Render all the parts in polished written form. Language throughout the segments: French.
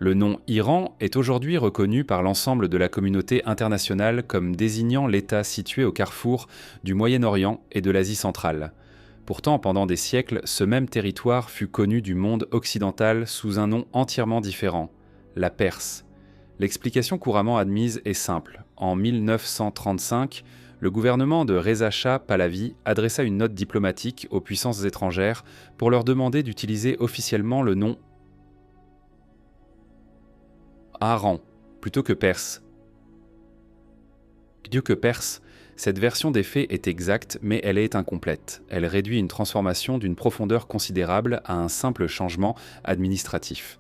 Le nom Iran est aujourd'hui reconnu par l'ensemble de la communauté internationale comme désignant l'État situé au carrefour du Moyen-Orient et de l'Asie centrale. Pourtant, pendant des siècles, ce même territoire fut connu du monde occidental sous un nom entièrement différent, la Perse. L'explication couramment admise est simple. En 1935, le gouvernement de Reza Shah Pahlavi adressa une note diplomatique aux puissances étrangères pour leur demander d'utiliser officiellement le nom Aran plutôt que Perse. Dieu que Perse, cette version des faits est exacte, mais elle est incomplète. Elle réduit une transformation d'une profondeur considérable à un simple changement administratif.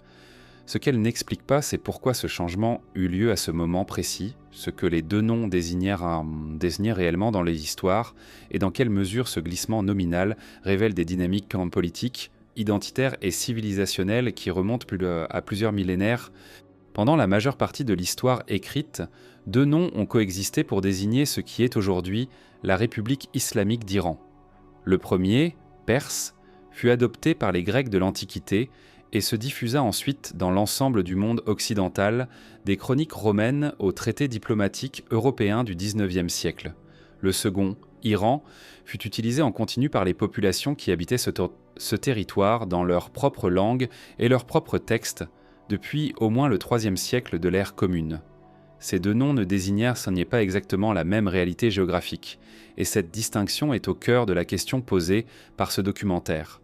Ce qu'elle n'explique pas, c'est pourquoi ce changement eut lieu à ce moment précis, ce que les deux noms désignaient réellement dans les histoires, et dans quelle mesure ce glissement nominal révèle des dynamiques politiques, identitaires et civilisationnelles qui remontent à plusieurs millénaires. Pendant la majeure partie de l'histoire écrite, deux noms ont coexisté pour désigner ce qui est aujourd'hui la République islamique d'Iran. Le premier, Perse, fut adopté par les Grecs de l'Antiquité et se diffusa ensuite dans l'ensemble du monde occidental, des chroniques romaines aux traités diplomatiques européens du XIXe siècle. Le second, Iran, fut utilisé en continu par les populations qui habitaient ce territoire dans leur propre langue et leurs propres textes, depuis au moins le IIIe siècle de l'ère commune. Ces deux noms ne désignèrent pas exactement la même réalité géographique, et cette distinction est au cœur de la question posée par ce documentaire.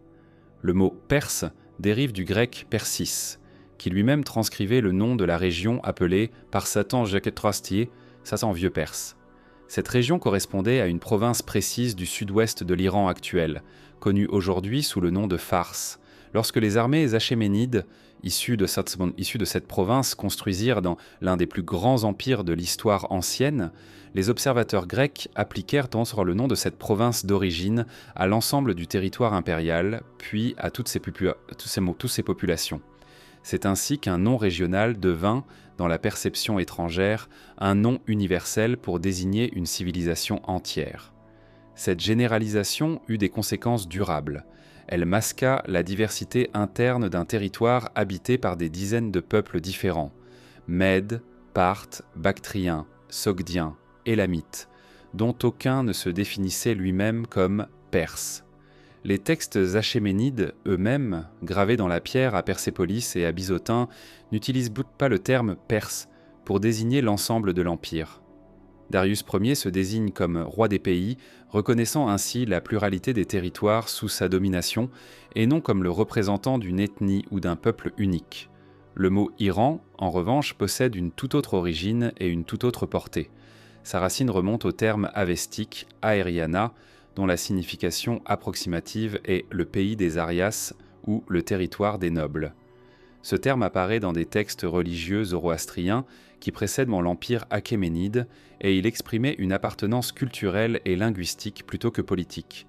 Le mot « perse » dérive du grec « persis », qui lui-même transcrivait le nom de la région appelée par Satan Jaketrastier, Satan vieux perse. Cette région correspondait à une province précise du sud-ouest de l'Iran actuel, connue aujourd'hui sous le nom de Fars. Lorsque les armées achéménides, issues de cette province, construisirent dans l'un des plus grands empires de l'histoire ancienne, les observateurs grecs appliquèrent le nom de cette province d'origine à l'ensemble du territoire impérial, puis à toutes ces populations. C'est ainsi qu'un nom régional devint, dans la perception étrangère, un nom universel pour désigner une civilisation entière. Cette généralisation eut des conséquences durables. Elle masqua la diversité interne d'un territoire habité par des dizaines de peuples différents, Mèdes, Parthes, Bactriens, Sogdiens, Élamites, dont aucun ne se définissait lui-même comme Perse. Les textes achéménides eux-mêmes, gravés dans la pierre à Persépolis et à Byzantin, n'utilisent pas le terme perse pour désigner l'ensemble de l'empire. Darius Ier se désigne comme roi des pays, reconnaissant ainsi la pluralité des territoires sous sa domination, et non comme le représentant d'une ethnie ou d'un peuple unique. Le mot Iran, en revanche, possède une toute autre origine et une toute autre portée. Sa racine remonte au terme avestique, Aériana, dont la signification approximative est le pays des Arias ou le territoire des nobles. Ce terme apparaît dans des textes religieux zoroastriens qui précèdent l'empire achéménide et il exprimait une appartenance culturelle et linguistique plutôt que politique.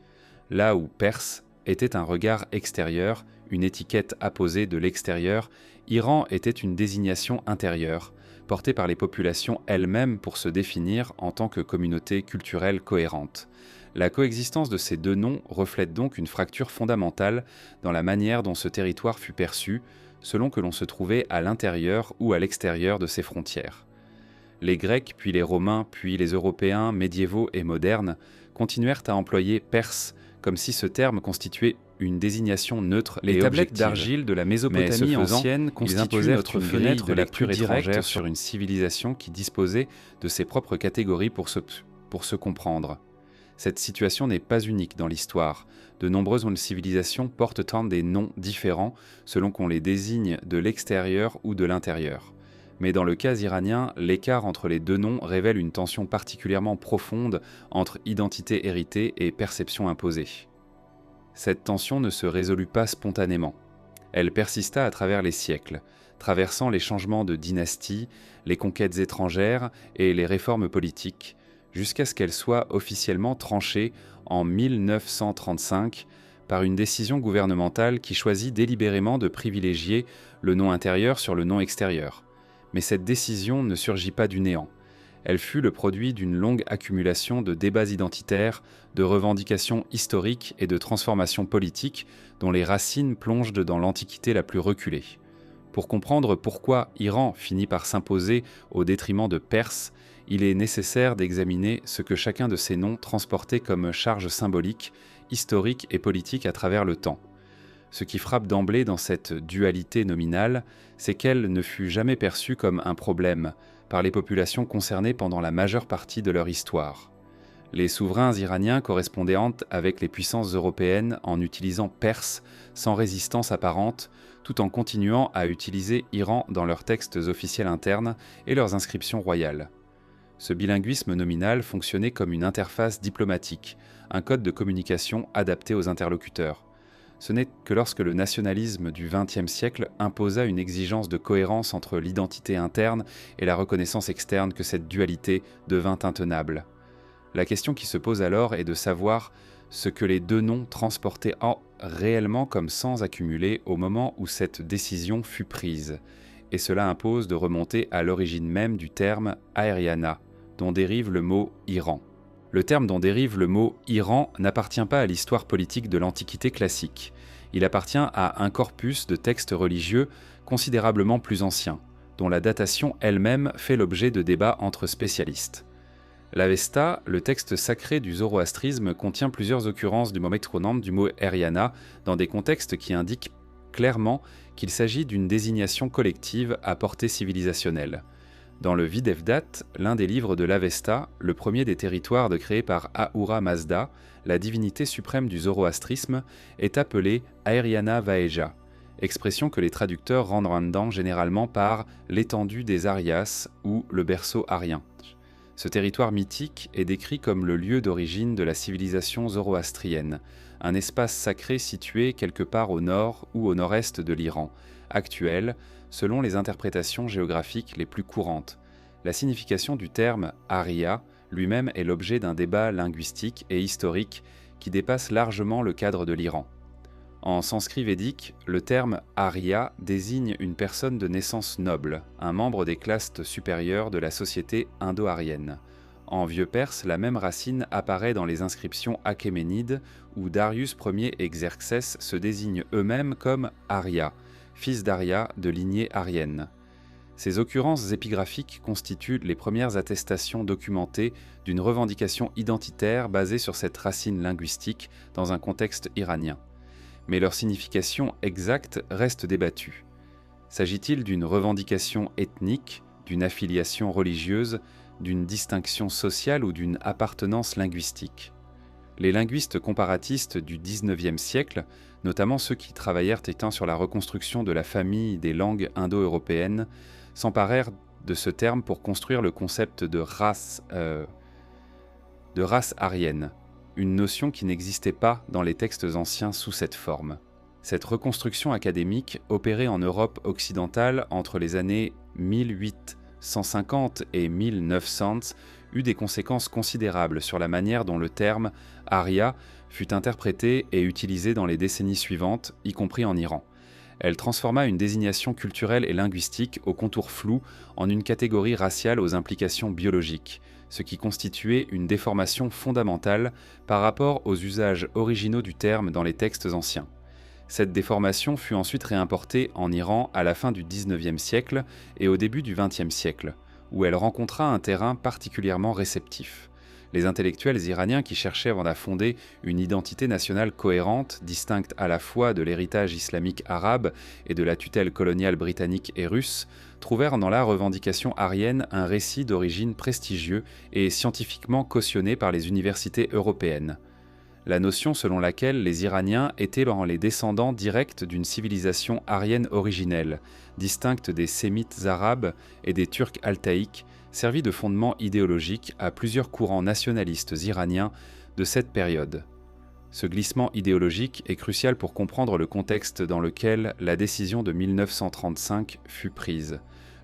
Là où Perse était un regard extérieur, une étiquette apposée de l'extérieur, Iran était une désignation intérieure, portée par les populations elles-mêmes pour se définir en tant que communauté culturelle cohérente. La coexistence de ces deux noms reflète donc une fracture fondamentale dans la manière dont ce territoire fut perçu, selon que l'on se trouvait à l'intérieur ou à l'extérieur de ses frontières. Les Grecs, puis les Romains, puis les Européens médiévaux et modernes continuèrent à employer perse comme si ce terme constituait une désignation neutre et objective. Les tablettes d'argile de la Mésopotamie ancienne constituent notre fenêtre de lecture étrangère sur une civilisation qui disposait de ses propres catégories pour se comprendre. Cette situation n'est pas unique dans l'histoire. De nombreuses civilisations portent des noms différents selon qu'on les désigne de l'extérieur ou de l'intérieur. Mais dans le cas iranien, l'écart entre les deux noms révèle une tension particulièrement profonde entre identité héritée et perception imposée. Cette tension ne se résolut pas spontanément. Elle persista à travers les siècles, traversant les changements de dynastie, les conquêtes étrangères et les réformes politiques, jusqu'à ce qu'elle soit officiellement tranchée en 1935 par une décision gouvernementale qui choisit délibérément de privilégier le nom intérieur sur le nom extérieur. Mais cette décision ne surgit pas du néant. Elle fut le produit d'une longue accumulation de débats identitaires, de revendications historiques et de transformations politiques dont les racines plongent dans l'Antiquité la plus reculée. Pour comprendre pourquoi Iran finit par s'imposer au détriment de Perse, il est nécessaire d'examiner ce que chacun de ces noms transportait comme charge symbolique, historique et politique à travers le temps. Ce qui frappe d'emblée dans cette dualité nominale, c'est qu'elle ne fut jamais perçue comme un problème par les populations concernées pendant la majeure partie de leur histoire. Les souverains iraniens correspondaient avec les puissances européennes en utilisant perse sans résistance apparente, tout en continuant à utiliser Iran dans leurs textes officiels internes et leurs inscriptions royales. Ce bilinguisme nominal fonctionnait comme une interface diplomatique, un code de communication adapté aux interlocuteurs. Ce n'est que lorsque le nationalisme du XXe siècle imposa une exigence de cohérence entre l'identité interne et la reconnaissance externe que cette dualité devint intenable. La question qui se pose alors est de savoir ce que les deux noms transportaient réellement comme sens accumulé au moment où cette décision fut prise, et cela impose de remonter à l'origine même du terme « Aériana », dont dérive le mot « Iran ». Le terme dont dérive le mot « Iran » n'appartient pas à l'histoire politique de l'Antiquité classique. Il appartient à un corpus de textes religieux considérablement plus anciens, dont la datation elle-même fait l'objet de débats entre spécialistes. L'Avesta, le texte sacré du zoroastrisme, contient plusieurs occurrences du mot métronome du mot Aériana dans des contextes qui indiquent clairement qu'il s'agit d'une désignation collective à portée civilisationnelle. Dans le Videvdat, l'un des livres de l'Avesta, le premier des territoires créés par Ahura Mazda, la divinité suprême du zoroastrisme, est appelé Aériana Vaeja, expression que les traducteurs rendent généralement par l'étendue des Arias ou le berceau arien. Ce territoire mythique est décrit comme le lieu d'origine de la civilisation zoroastrienne, un espace sacré situé quelque part au nord ou au nord-est de l'Iran, actuel, selon les interprétations géographiques les plus courantes. La signification du terme « Arya » lui-même est l'objet d'un débat linguistique et historique qui dépasse largement le cadre de l'Iran. En sanskrit védique, le terme « Arya » désigne une personne de naissance noble, un membre des classes supérieures de la société indo-aryenne. En vieux perse, la même racine apparaît dans les inscriptions achéménides où Darius Ier et Xerxès se désignent eux-mêmes comme Arya, fils d'Arya de lignée aryenne. Ces occurrences épigraphiques constituent les premières attestations documentées d'une revendication identitaire basée sur cette racine linguistique dans un contexte iranien. Mais leur signification exacte reste débattue. S'agit-il d'une revendication ethnique, d'une affiliation religieuse, d'une distinction sociale ou d'une appartenance linguistique ? Les linguistes comparatistes du XIXe siècle, notamment ceux qui travaillèrent sur la reconstruction de la famille des langues indo-européennes, s'emparèrent de ce terme pour construire le concept de race aryenne, une notion qui n'existait pas dans les textes anciens sous cette forme. Cette reconstruction académique, opérée en Europe occidentale entre les années 1850 et 1900, eut des conséquences considérables sur la manière dont le terme « Arya » fut interprété et utilisé dans les décennies suivantes, y compris en Iran. Elle transforma une désignation culturelle et linguistique aux contours flous en une catégorie raciale aux implications biologiques, ce qui constituait une déformation fondamentale par rapport aux usages originaux du terme dans les textes anciens. Cette déformation fut ensuite réimportée en Iran à la fin du XIXe siècle et au début du XXe siècle, où elle rencontra un terrain particulièrement réceptif. Les intellectuels iraniens qui cherchaient à fonder une identité nationale cohérente, distincte à la fois de l'héritage islamique arabe et de la tutelle coloniale britannique et russe, trouvèrent dans la revendication aryenne un récit d'origine prestigieux et scientifiquement cautionné par les universités européennes. La notion selon laquelle les Iraniens étaient les descendants directs d'une civilisation aryenne originelle, distincte des Sémites arabes et des Turcs altaïques, servit de fondement idéologique à plusieurs courants nationalistes iraniens de cette période. Ce glissement idéologique est crucial pour comprendre le contexte dans lequel la décision de 1935 fut prise,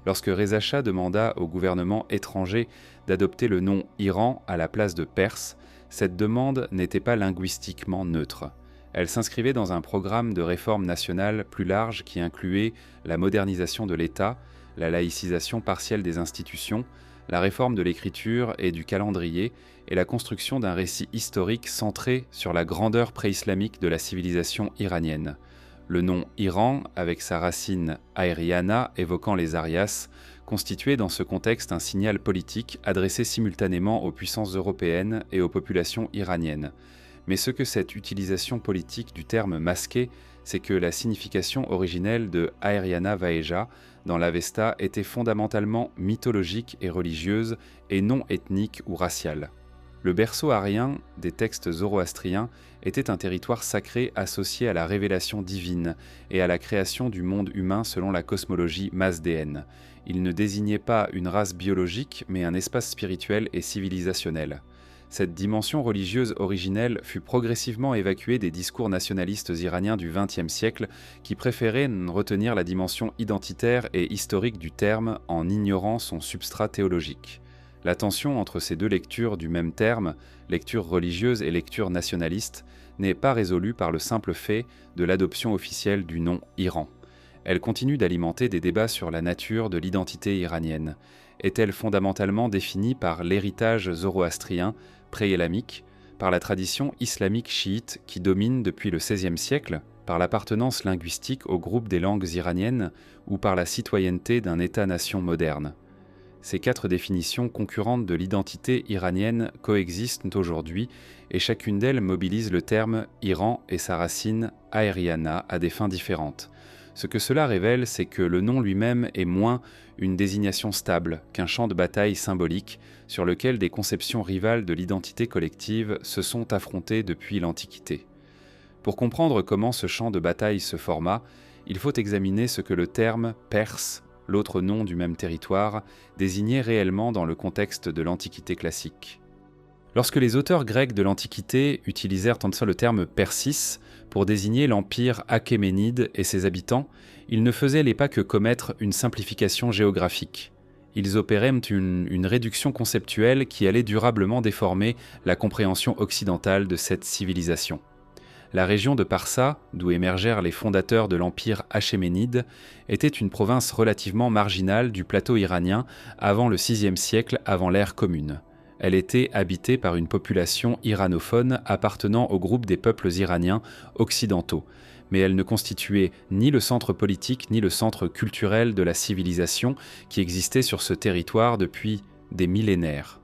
lorsque Reza Shah demanda au gouvernement étranger d'adopter le nom Iran à la place de Perse. Cette demande n'était pas linguistiquement neutre. Elle s'inscrivait dans un programme de réforme nationale plus large qui incluait la modernisation de l'État, la laïcisation partielle des institutions, la réforme de l'écriture et du calendrier et la construction d'un récit historique centré sur la grandeur pré-islamique de la civilisation iranienne. Le nom Iran, avec sa racine aériana évoquant les Arias, constituait dans ce contexte un signal politique adressé simultanément aux puissances européennes et aux populations iraniennes. Mais ce que cette utilisation politique du terme masquait, c'est que la signification originelle de Aériana Vaeja dans l'Avesta était fondamentalement mythologique et religieuse et non ethnique ou raciale. Le berceau arien des textes zoroastriens était un territoire sacré associé à la révélation divine et à la création du monde humain selon la cosmologie mazdéenne. Il ne désignait pas une race biologique, mais un espace spirituel et civilisationnel. Cette dimension religieuse originelle fut progressivement évacuée des discours nationalistes iraniens du XXe siècle qui préféraient retenir la dimension identitaire et historique du terme en ignorant son substrat théologique. La tension entre ces deux lectures du même terme, lecture religieuse et lecture nationaliste, n'est pas résolue par le simple fait de l'adoption officielle du nom Iran. Elle continue d'alimenter des débats sur la nature de l'identité iranienne. Est-elle fondamentalement définie par l'héritage zoroastrien, pré-élamique, par la tradition islamique chiite qui domine depuis le XVIe siècle, par l'appartenance linguistique au groupe des langues iraniennes ou par la citoyenneté d'un État-nation moderne? Ces quatre définitions concurrentes de l'identité iranienne coexistent aujourd'hui et chacune d'elles mobilise le terme Iran et sa racine aériana à des fins différentes. Ce que cela révèle, c'est que le nom lui-même est moins une désignation stable qu'un champ de bataille symbolique sur lequel des conceptions rivales de l'identité collective se sont affrontées depuis l'Antiquité. Pour comprendre comment ce champ de bataille se forma, il faut examiner ce que le terme perse, l'autre nom du même territoire, désignait réellement dans le contexte de l'Antiquité classique. Lorsque les auteurs grecs de l'Antiquité utilisèrent en le terme Persis pour désigner l'empire achéménide et ses habitants, ils ne faisaient les pas que commettre une simplification géographique. Ils opéraient une réduction conceptuelle qui allait durablement déformer la compréhension occidentale de cette civilisation. La région de Parsa, d'où émergèrent les fondateurs de l'empire achéménide, était une province relativement marginale du plateau iranien avant le VIe siècle avant l'ère commune. Elle était habitée par une population iranophone appartenant au groupe des peuples iraniens occidentaux, mais elle ne constituait ni le centre politique ni le centre culturel de la civilisation qui existait sur ce territoire depuis des millénaires.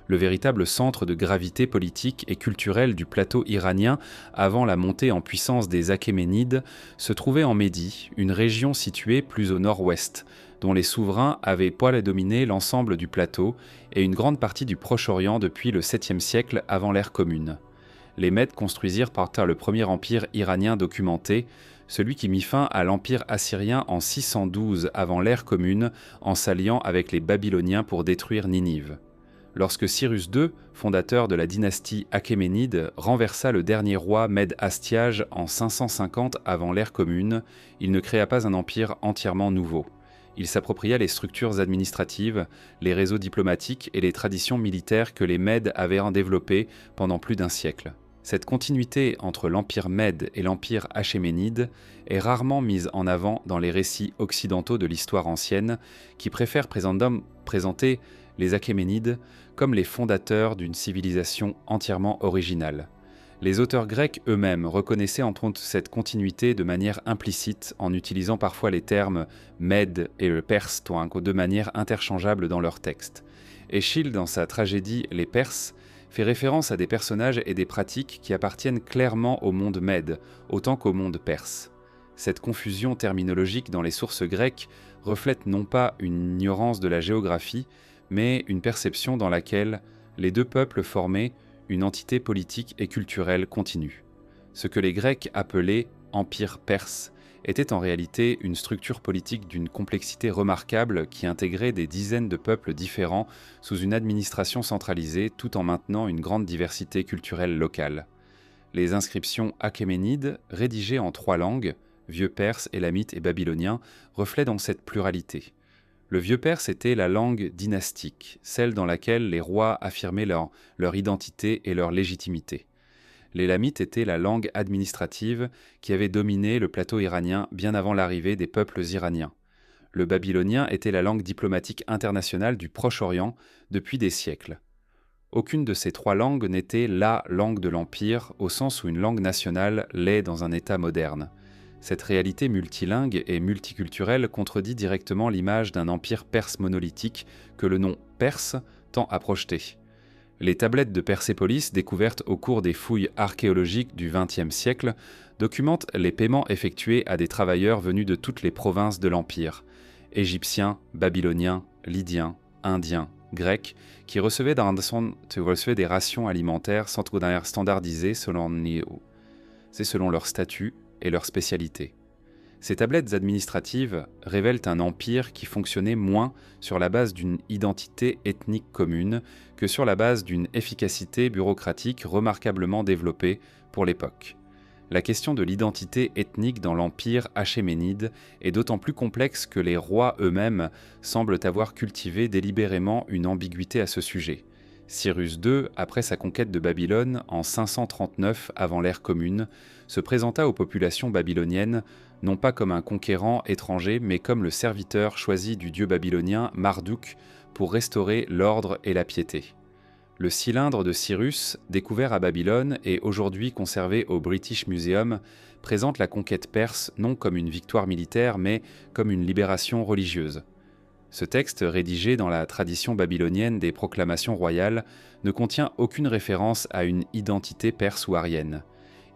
Le véritable centre de gravité politique et culturelle du plateau iranien avant la montée en puissance des Achéménides se trouvait en Médie, une région située plus au nord-ouest, dont les souverains avaient poil à dominer l'ensemble du plateau et une grande partie du Proche-Orient depuis le 7e siècle avant l'ère commune. Les Mèdes construisirent par terre le premier empire iranien documenté, celui qui mit fin à l'empire assyrien en 612 avant l'ère commune en s'alliant avec les Babyloniens pour détruire Ninive. Lorsque Cyrus II, fondateur de la dynastie achéménide, renversa le dernier roi Mède Astiage en 550 avant l'ère commune, il ne créa pas un empire entièrement nouveau. Il s'appropria les structures administratives, les réseaux diplomatiques et les traditions militaires que les Mèdes avaient développées pendant plus d'un siècle. Cette continuité entre l'empire Mède et l'empire achéménide est rarement mise en avant dans les récits occidentaux de l'histoire ancienne, qui préfèrent présenter les Achéménides comme les fondateurs d'une civilisation entièrement originale. Les auteurs grecs eux-mêmes reconnaissaient entre autres cette continuité de manière implicite en utilisant parfois les termes Mède et le perse de manière interchangeable dans leurs textes. Échille, dans sa tragédie Les Perses, fait référence à des personnages et des pratiques qui appartiennent clairement au monde Mède, autant qu'au monde perse. Cette confusion terminologique dans les sources grecques reflète non pas une ignorance de la géographie, mais une perception dans laquelle les deux peuples formaient une entité politique et culturelle continue. Ce que les Grecs appelaient « empire perse » était en réalité une structure politique d'une complexité remarquable qui intégrait des dizaines de peuples différents sous une administration centralisée tout en maintenant une grande diversité culturelle locale. Les inscriptions achéménides, rédigées en 3 langues, vieux perse, élamite et babylonien, reflètent donc cette pluralité. Le vieux perse était la langue dynastique, celle dans laquelle les rois affirmaient leur identité et leur légitimité. L'élamite était la langue administrative qui avait dominé le plateau iranien bien avant l'arrivée des peuples iraniens. Le babylonien était la langue diplomatique internationale du Proche-Orient depuis des siècles. Aucune de ces 3 langues n'était la langue de l'Empire, au sens où une langue nationale l'est dans un État moderne. Cette réalité multilingue et multiculturelle contredit directement l'image d'un empire perse monolithique que le nom perse tend à projeter. Les tablettes de Persépolis, découvertes au cours des fouilles archéologiques du XXe siècle, documentent les paiements effectués à des travailleurs venus de toutes les provinces de l'Empire, égyptiens, babyloniens, lydiens, indiens, grecs, qui recevaient des rations alimentaires standardisées selon leur statut et leur spécialité. Ces tablettes administratives révèlent un empire qui fonctionnait moins sur la base d'une identité ethnique commune que sur la base d'une efficacité bureaucratique remarquablement développée pour l'époque. La question de l'identité ethnique dans l'empire achéménide est d'autant plus complexe que les rois eux-mêmes semblent avoir cultivé délibérément une ambiguïté à ce sujet. Cyrus II, après sa conquête de Babylone en 539 avant l'ère commune, se présenta aux populations babyloniennes non pas comme un conquérant étranger, mais comme le serviteur choisi du dieu babylonien Marduk pour restaurer l'ordre et la piété. Le cylindre de Cyrus, découvert à Babylone et aujourd'hui conservé au British Museum, présente la conquête perse non comme une victoire militaire, mais comme une libération religieuse. Ce texte, rédigé dans la tradition babylonienne des proclamations royales, ne contient aucune référence à une identité perse ou arienne.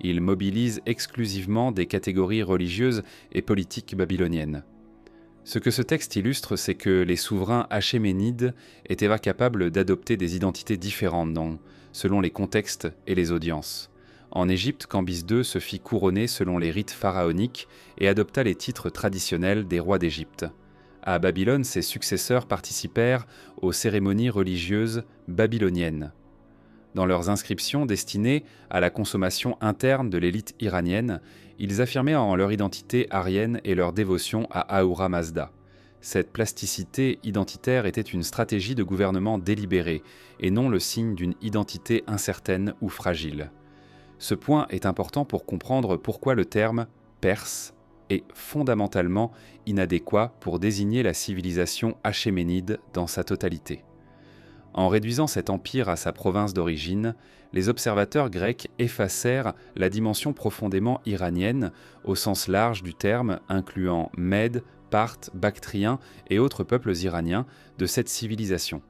Il mobilise exclusivement des catégories religieuses et politiques babyloniennes. Ce que ce texte illustre, c'est que les souverains achéménides étaient capables d'adopter des identités différentes selon les contextes et les audiences. En Égypte, Cambyse II se fit couronner selon les rites pharaoniques et adopta les titres traditionnels des rois d'Égypte. À Babylone, ses successeurs participèrent aux cérémonies religieuses babyloniennes. Dans leurs inscriptions destinées à la consommation interne de l'élite iranienne, ils affirmaient en leur identité arienne et leur dévotion à Ahura Mazda. Cette plasticité identitaire était une stratégie de gouvernement délibérée et non le signe d'une identité incertaine ou fragile. Ce point est important pour comprendre pourquoi le terme « perse » est fondamentalement inadéquat pour désigner la civilisation achéménide dans sa totalité. En réduisant cet empire à sa province d'origine, les observateurs grecs effacèrent la dimension profondément iranienne, au sens large du terme, incluant Mèdes, Parthes, Bactriens et autres peuples iraniens, de cette civilisation.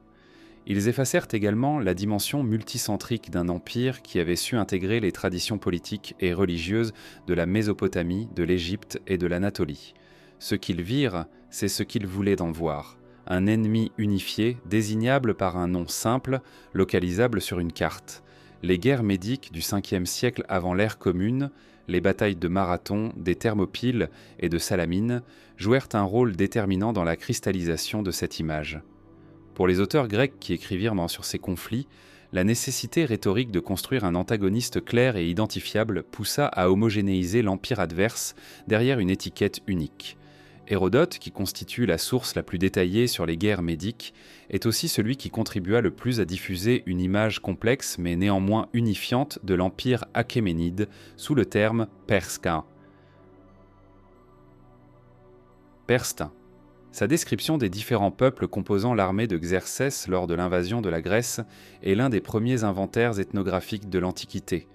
Ils effacèrent également la dimension multicentrique d'un empire qui avait su intégrer les traditions politiques et religieuses de la Mésopotamie, de l'Égypte et de l'Anatolie. Ce qu'ils virent, c'est ce qu'ils voulaient en voir. Un ennemi unifié, désignable par un nom simple, localisable sur une carte. Les guerres médiques du 5e siècle avant l'ère commune, les batailles de Marathon, des Thermopyles et de Salamine, jouèrent un rôle déterminant dans la cristallisation de cette image. Pour les auteurs grecs qui écrivirent sur ces conflits, la nécessité rhétorique de construire un antagoniste clair et identifiable poussa à homogénéiser l'empire adverse derrière une étiquette unique. Hérodote, qui constitue la source la plus détaillée sur les guerres médiques, est aussi celui qui contribua le plus à diffuser une image complexe mais néanmoins unifiante de l'empire achéménide sous le terme perskin. Perstin. Sa description des différents peuples composant l'armée de Xerxès lors de l'invasion de la Grèce est l'un des premiers inventaires ethnographiques de l'Antiquité.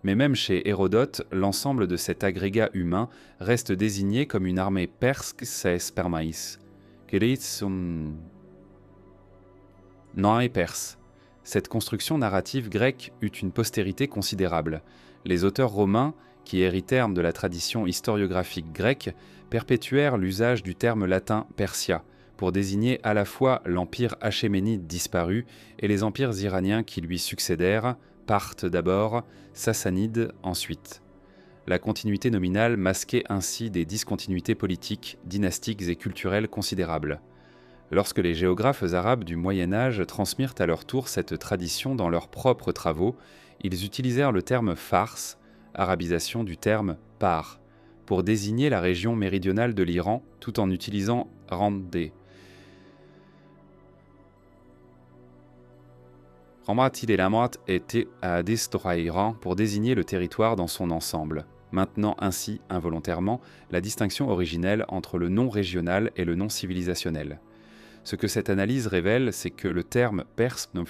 Mais même chez Hérodote, l'ensemble de cet agrégat humain reste désigné comme une armée perse spermaïs. Non perse. Cette construction narrative grecque eut une postérité considérable. Les auteurs romains, qui héritèrent de la tradition historiographique grecque, perpétuèrent l'usage du terme latin Persia pour désigner à la fois l'empire achéménide disparu et les empires iraniens qui lui succédèrent, Parthes d'abord, Sassanides ensuite. La continuité nominale masquait ainsi des discontinuités politiques, dynastiques et culturelles considérables. Lorsque les géographes arabes du Moyen Âge transmirent à leur tour cette tradition dans leurs propres travaux, ils utilisèrent le terme Fars, arabisation du terme Par, pour désigner la région méridionale de l'Iran, tout en utilisant Randé. Ramrat et Lamrat étaient à Iran pour désigner le territoire dans son ensemble, maintenant ainsi, involontairement, la distinction originelle entre le nom régional et le nom civilisationnel. Ce que cette analyse révèle, c'est que le terme perse ne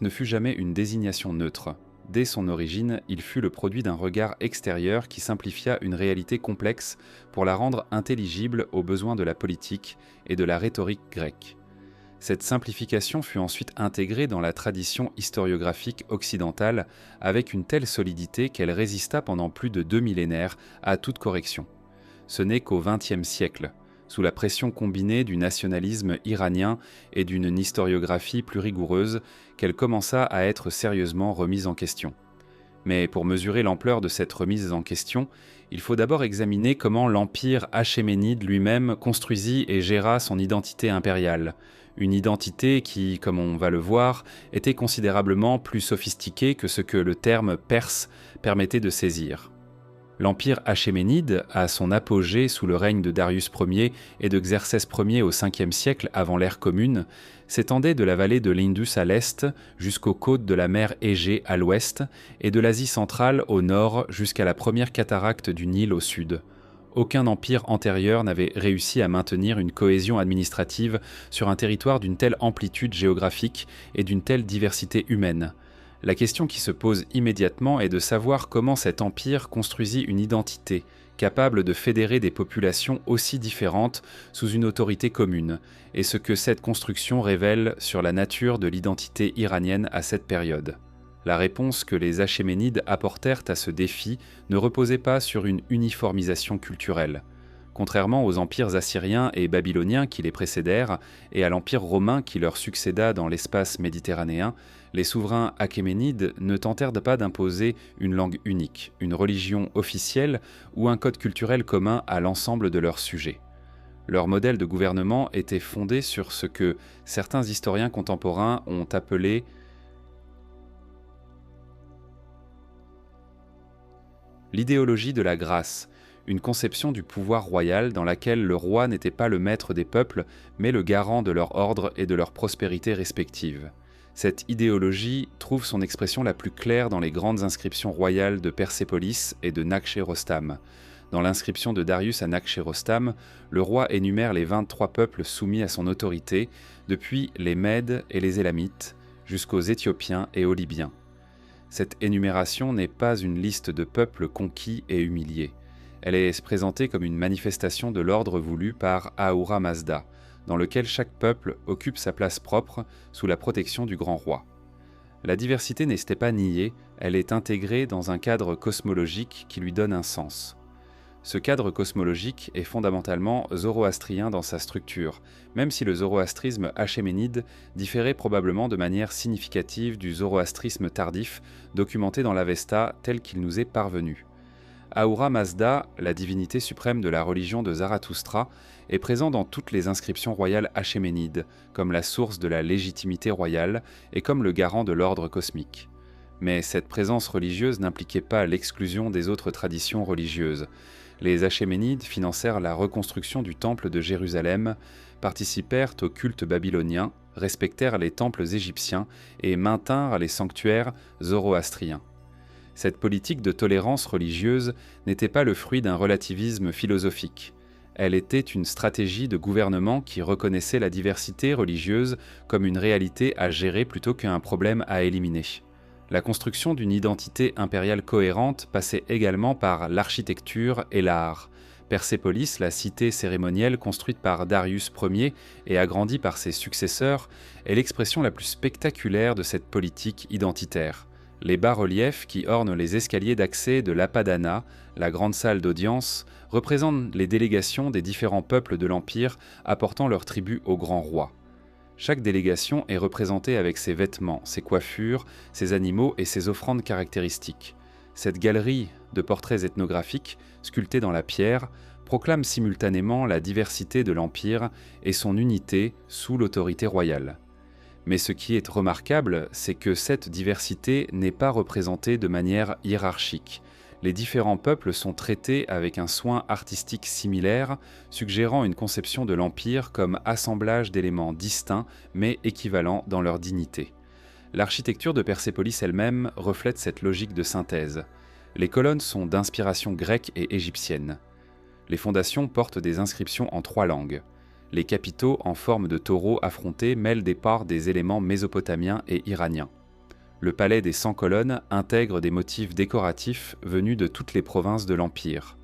fut jamais une désignation neutre. Dès son origine, il fut le produit d'un regard extérieur qui simplifia une réalité complexe pour la rendre intelligible aux besoins de la politique et de la rhétorique grecque. Cette simplification fut ensuite intégrée dans la tradition historiographique occidentale avec une telle solidité qu'elle résista pendant plus de 2 millénaires à toute correction. Ce n'est qu'au XXe siècle, sous la pression combinée du nationalisme iranien et d'une historiographie plus rigoureuse, qu'elle commença à être sérieusement remise en question. Mais pour mesurer l'ampleur de cette remise en question, il faut d'abord examiner comment l'empire achéménide lui-même construisit et géra son identité impériale. Une identité qui, comme on va le voir, était considérablement plus sophistiquée que ce que le terme perse permettait de saisir. L'empire achéménide, à son apogée sous le règne de Darius Ier et de Xerxès Ier au 5e siècle avant l'ère commune, s'étendait de la vallée de l'Indus à l'est jusqu'aux côtes de la mer Égée à l'ouest et de l'Asie centrale au nord jusqu'à la première cataracte du Nil au sud. Aucun empire antérieur n'avait réussi à maintenir une cohésion administrative sur un territoire d'une telle amplitude géographique et d'une telle diversité humaine. La question qui se pose immédiatement est de savoir comment cet empire construisit une identité, capable de fédérer des populations aussi différentes sous une autorité commune, et ce que cette construction révèle sur la nature de l'identité iranienne à cette période. La réponse que les Achéménides apportèrent à ce défi ne reposait pas sur une uniformisation culturelle. Contrairement aux empires assyriens et babyloniens qui les précédèrent, et à l'empire romain qui leur succéda dans l'espace méditerranéen, les souverains achéménides ne tentèrent pas d'imposer une langue unique, une religion officielle ou un code culturel commun à l'ensemble de leurs sujets. Leur modèle de gouvernement était fondé sur ce que certains historiens contemporains ont appelé l'idéologie de la grâce, une conception du pouvoir royal dans laquelle le roi n'était pas le maître des peuples, mais le garant de leur ordre et de leur prospérité respective. Cette idéologie trouve son expression la plus claire dans les grandes inscriptions royales de Persépolis et de Nakhchérostam. Dans l'inscription de Darius à Nakhchérostam, le roi énumère les 23 peuples soumis à son autorité, depuis les Mèdes et les Élamites jusqu'aux Éthiopiens et aux Libyens. Cette énumération n'est pas une liste de peuples conquis et humiliés. Elle est présentée comme une manifestation de l'ordre voulu par Ahura Mazda, dans lequel chaque peuple occupe sa place propre sous la protection du grand roi. La diversité n'était pas niée, elle est intégrée dans un cadre cosmologique qui lui donne un sens. Ce cadre cosmologique est fondamentalement zoroastrien dans sa structure, même si le zoroastrisme achéménide différait probablement de manière significative du zoroastrisme tardif documenté dans l'Avesta tel qu'il nous est parvenu. Ahura Mazda, la divinité suprême de la religion de Zarathustra, est présent dans toutes les inscriptions royales achéménides, comme la source de la légitimité royale et comme le garant de l'ordre cosmique. Mais cette présence religieuse n'impliquait pas l'exclusion des autres traditions religieuses. Les Achéménides financèrent la reconstruction du temple de Jérusalem, participèrent au culte babylonien, respectèrent les temples égyptiens et maintinrent les sanctuaires zoroastriens. Cette politique de tolérance religieuse n'était pas le fruit d'un relativisme philosophique. Elle était une stratégie de gouvernement qui reconnaissait la diversité religieuse comme une réalité à gérer plutôt qu'un problème à éliminer. La construction d'une identité impériale cohérente passait également par l'architecture et l'art. Persépolis, la cité cérémonielle construite par Darius Ier et agrandie par ses successeurs, est l'expression la plus spectaculaire de cette politique identitaire. Les bas-reliefs qui ornent les escaliers d'accès de l'Apadana, la grande salle d'audience, représentent les délégations des différents peuples de l'Empire apportant leur tribut au grand roi. Chaque délégation est représentée avec ses vêtements, ses coiffures, ses animaux et ses offrandes caractéristiques. Cette galerie de portraits ethnographiques, sculptés dans la pierre, proclame simultanément la diversité de l'Empire et son unité sous l'autorité royale. Mais ce qui est remarquable, c'est que cette diversité n'est pas représentée de manière hiérarchique. Les différents peuples sont traités avec un soin artistique similaire, suggérant une conception de l'Empire comme assemblage d'éléments distincts mais équivalents dans leur dignité. L'architecture de Persépolis elle-même reflète cette logique de synthèse. Les colonnes sont d'inspiration grecque et égyptienne. Les fondations portent des inscriptions en 3 langues. Les capitaux en forme de taureaux affrontés mêlent des parts des éléments mésopotamiens et iraniens. Le palais des 100 colonnes intègre des motifs décoratifs venus de toutes les provinces de l'Empire.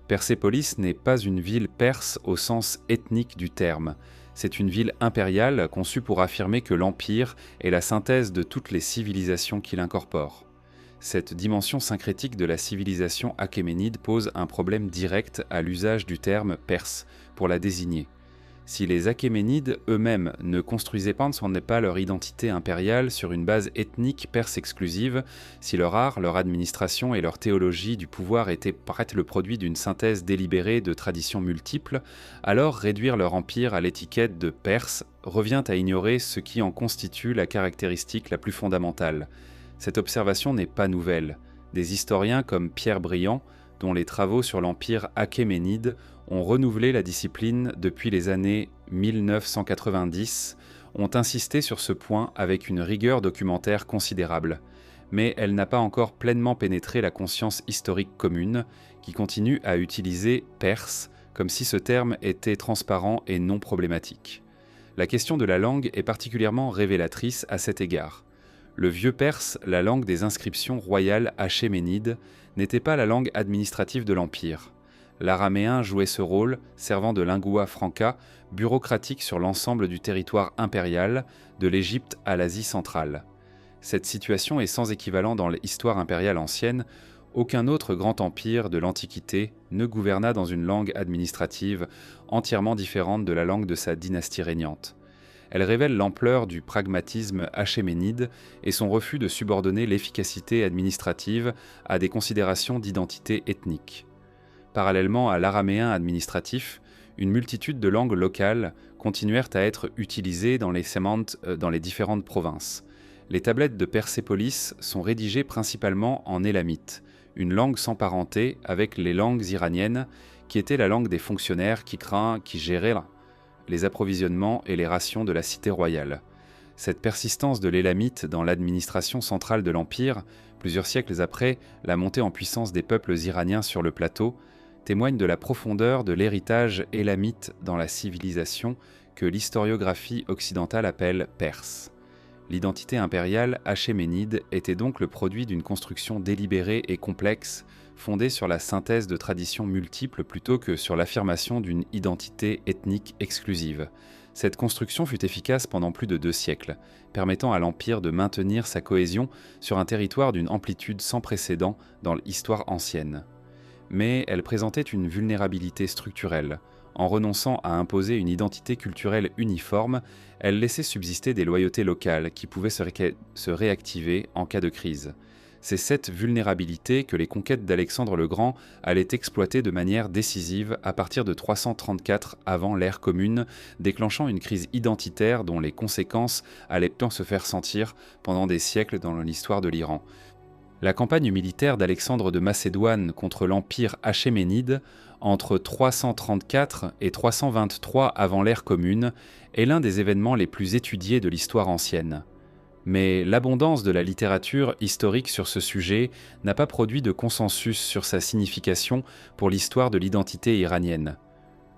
Persépolis n'est pas une ville perse au sens ethnique du terme. C'est une ville impériale conçue pour affirmer que l'Empire est la synthèse de toutes les civilisations qu'il incorpore. Cette dimension syncrétique de la civilisation achéménide pose un problème direct à l'usage du terme perse pour la désigner. Si les Achéménides eux-mêmes ne construisaient pas leur identité impériale sur une base ethnique perse exclusive, si leur art, leur administration et leur théologie du pouvoir étaient le produit d'une synthèse délibérée de traditions multiples, alors réduire leur empire à l'étiquette de Perse revient à ignorer ce qui en constitue la caractéristique la plus fondamentale. Cette observation n'est pas nouvelle. Des historiens comme Pierre Briand, dont les travaux sur l'empire achéménide ont renouvelé la discipline depuis les années 1990, ont insisté sur ce point avec une rigueur documentaire considérable. Mais elle n'a pas encore pleinement pénétré la conscience historique commune, qui continue à utiliser perse comme si ce terme était transparent et non problématique. La question de la langue est particulièrement révélatrice à cet égard. Le vieux perse, la langue des inscriptions royales achéménides, n'était pas la langue administrative de l'Empire. L'araméen jouait ce rôle, servant de lingua franca, bureaucratique sur l'ensemble du territoire impérial, de l'Égypte à l'Asie centrale. Cette situation est sans équivalent dans l'histoire impériale ancienne. Aucun autre grand empire de l'Antiquité ne gouverna dans une langue administrative entièrement différente de la langue de sa dynastie régnante. Elle révèle l'ampleur du pragmatisme achéménide et son refus de subordonner l'efficacité administrative à des considérations d'identité ethnique. Parallèlement à l'araméen administratif, une multitude de langues locales continuèrent à être utilisées dans les différentes provinces. Les tablettes de Persépolis sont rédigées principalement en élamite, une langue sans parenté avec les langues iraniennes, qui était la langue des fonctionnaires qui géraient les approvisionnements et les rations de la cité royale. Cette persistance de l'élamite dans l'administration centrale de l'Empire, plusieurs siècles après la montée en puissance des peuples iraniens sur le plateau, témoigne de la profondeur de l'héritage élamite dans la civilisation que l'historiographie occidentale appelle perse. L'identité impériale achéménide était donc le produit d'une construction délibérée et complexe, fondée sur la synthèse de traditions multiples plutôt que sur l'affirmation d'une identité ethnique exclusive. Cette construction fut efficace pendant plus de 2 siècles, permettant à l'Empire de maintenir sa cohésion sur un territoire d'une amplitude sans précédent dans l'histoire ancienne. Mais elle présentait une vulnérabilité structurelle. En renonçant à imposer une identité culturelle uniforme, elle laissait subsister des loyautés locales qui pouvaient se réactiver en cas de crise. C'est cette vulnérabilité que les conquêtes d'Alexandre le Grand allaient exploiter de manière décisive à partir de 334 avant l'ère commune, déclenchant une crise identitaire dont les conséquences allaient se faire sentir pendant des siècles dans l'histoire de l'Iran. La campagne militaire d'Alexandre de Macédoine contre l'Empire achéménide, entre 334 et 323 avant l'ère commune, est l'un des événements les plus étudiés de l'histoire ancienne. Mais l'abondance de la littérature historique sur ce sujet n'a pas produit de consensus sur sa signification pour l'histoire de l'identité iranienne.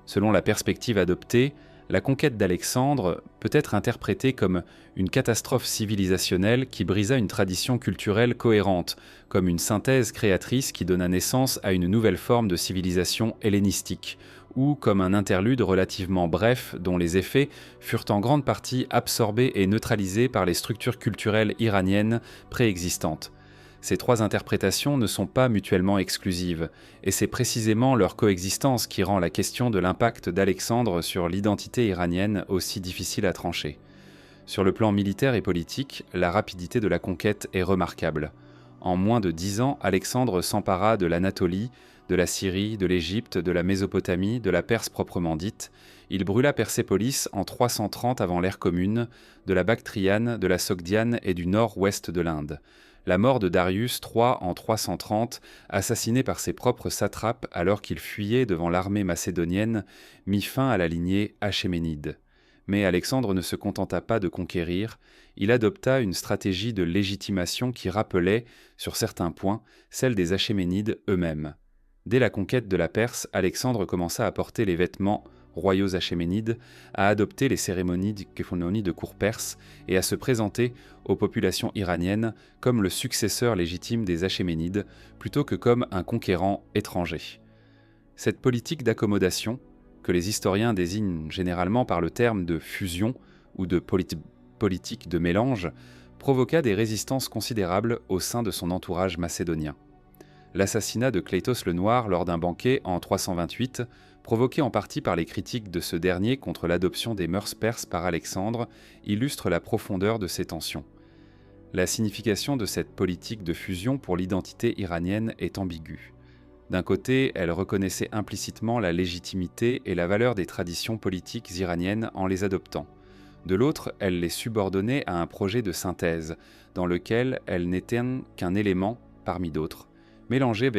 Selon la perspective adoptée, la conquête d'Alexandre peut être interprétée comme une catastrophe civilisationnelle qui brisa une tradition culturelle cohérente, comme une synthèse créatrice qui donna naissance à une nouvelle forme de civilisation hellénistique, ou comme un interlude relativement bref dont les effets furent en grande partie absorbés et neutralisés par les structures culturelles iraniennes préexistantes. Ces 3 interprétations ne sont pas mutuellement exclusives, et c'est précisément leur coexistence qui rend la question de l'impact d'Alexandre sur l'identité iranienne aussi difficile à trancher. Sur le plan militaire et politique, la rapidité de la conquête est remarquable. En moins de 10 ans, Alexandre s'empara de l'Anatolie, de la Syrie, de l'Égypte, de la Mésopotamie, de la Perse proprement dite. Il brûla Persépolis en 330 avant l'ère commune, de la Bactriane, de la Sogdiane et du nord-ouest de l'Inde. La mort de Darius III en 330, assassiné par ses propres satrapes alors qu'il fuyait devant l'armée macédonienne, mit fin à la lignée achéménide. Mais Alexandre ne se contenta pas de conquérir, il adopta une stratégie de légitimation qui rappelait, sur certains points, celle des Achéménides eux-mêmes. Dès la conquête de la Perse, Alexandre commença à porter les vêtements royaux achéménides, à adopter les cérémonies de cour perse et à se présenter aux populations iraniennes comme le successeur légitime des Achéménides, plutôt que comme un conquérant étranger. Cette politique d'accommodation, que les historiens désignent généralement par le terme de fusion ou de politique de mélange, provoqua des résistances considérables au sein de son entourage macédonien. L'assassinat de Cleitos le Noir lors d'un banquet en 328, provoqué en partie par les critiques de ce dernier contre l'adoption des mœurs perses par Alexandre, illustre la profondeur de ces tensions. La signification de cette politique de fusion pour l'identité iranienne est ambiguë. D'un côté, elle reconnaissait implicitement la légitimité et la valeur des traditions politiques iraniennes en les adoptant. De l'autre, elle les subordonnait à un projet de synthèse, dans lequel elle n'était qu'un élément parmi d'autres, mélangé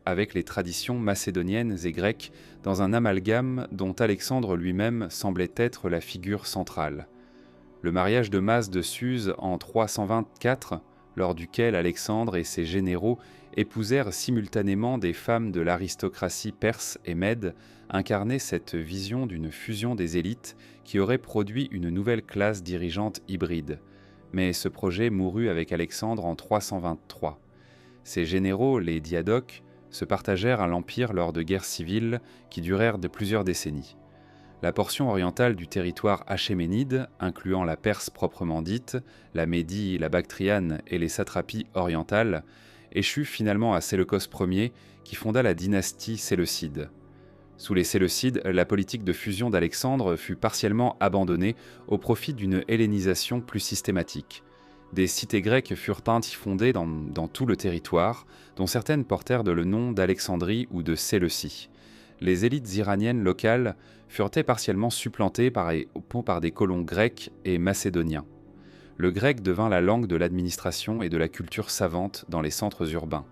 avec les traditions macédoniennes et grecques dans un amalgame dont Alexandre lui-même semblait être la figure centrale. Le mariage de Mas de Suse en 324, lors duquel Alexandre et ses généraux épousèrent simultanément des femmes de l'aristocratie perse et mède, incarnait cette vision d'une fusion des élites qui aurait produit une nouvelle classe dirigeante hybride. Mais ce projet mourut avec Alexandre en 323. Ses généraux, les diadoques, se partagèrent à l'Empire lors de guerres civiles qui durèrent de plusieurs décennies. La portion orientale du territoire achéménide, incluant la Perse proprement dite, la Médie, la Bactriane et les satrapies orientales, échut finalement à Séleucos Ier, qui fonda la dynastie séleucide. Sous les Séleucides, la politique de fusion d'Alexandre fut partiellement abandonnée au profit d'une hellénisation plus systématique. Des cités grecques furent ainsi fondées dans tout le territoire, dont certaines portèrent le nom d'Alexandrie ou de Séleucie. Les élites iraniennes locales furent partiellement supplantées par des colons grecs et macédoniens. Le grec devint la langue de l'administration et de la culture savante dans les centres urbains.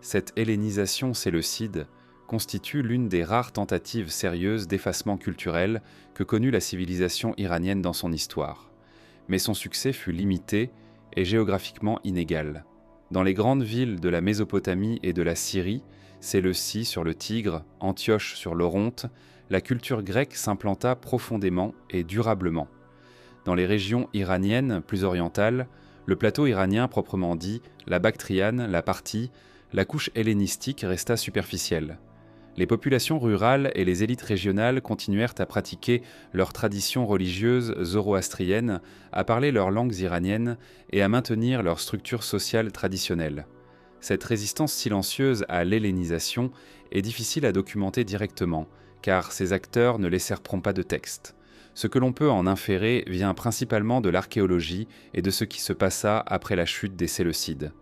Cette hellénisation séleucide constitue l'une des rares tentatives sérieuses d'effacement culturel que connut la civilisation iranienne dans son histoire. Mais son succès fut limité et géographiquement inégal. Dans les grandes villes de la Mésopotamie et de la Syrie, Séleucie sur le Tigre, Antioche sur l'Oronte, la culture grecque s'implanta profondément et durablement. Dans les régions iraniennes plus orientales, le plateau iranien proprement dit, la Bactriane, la Parthie, la couche hellénistique resta superficielle. Les populations rurales et les élites régionales continuèrent à pratiquer leurs traditions religieuses zoroastriennes, à parler leurs langues iraniennes et à maintenir leur structure sociale traditionnelle. Cette résistance silencieuse à l'hellénisation est difficile à documenter directement, car ces acteurs ne laissèrent pas de texte. Ce que l'on peut en inférer vient principalement de l'archéologie et de ce qui se passa après la chute des Séleucides.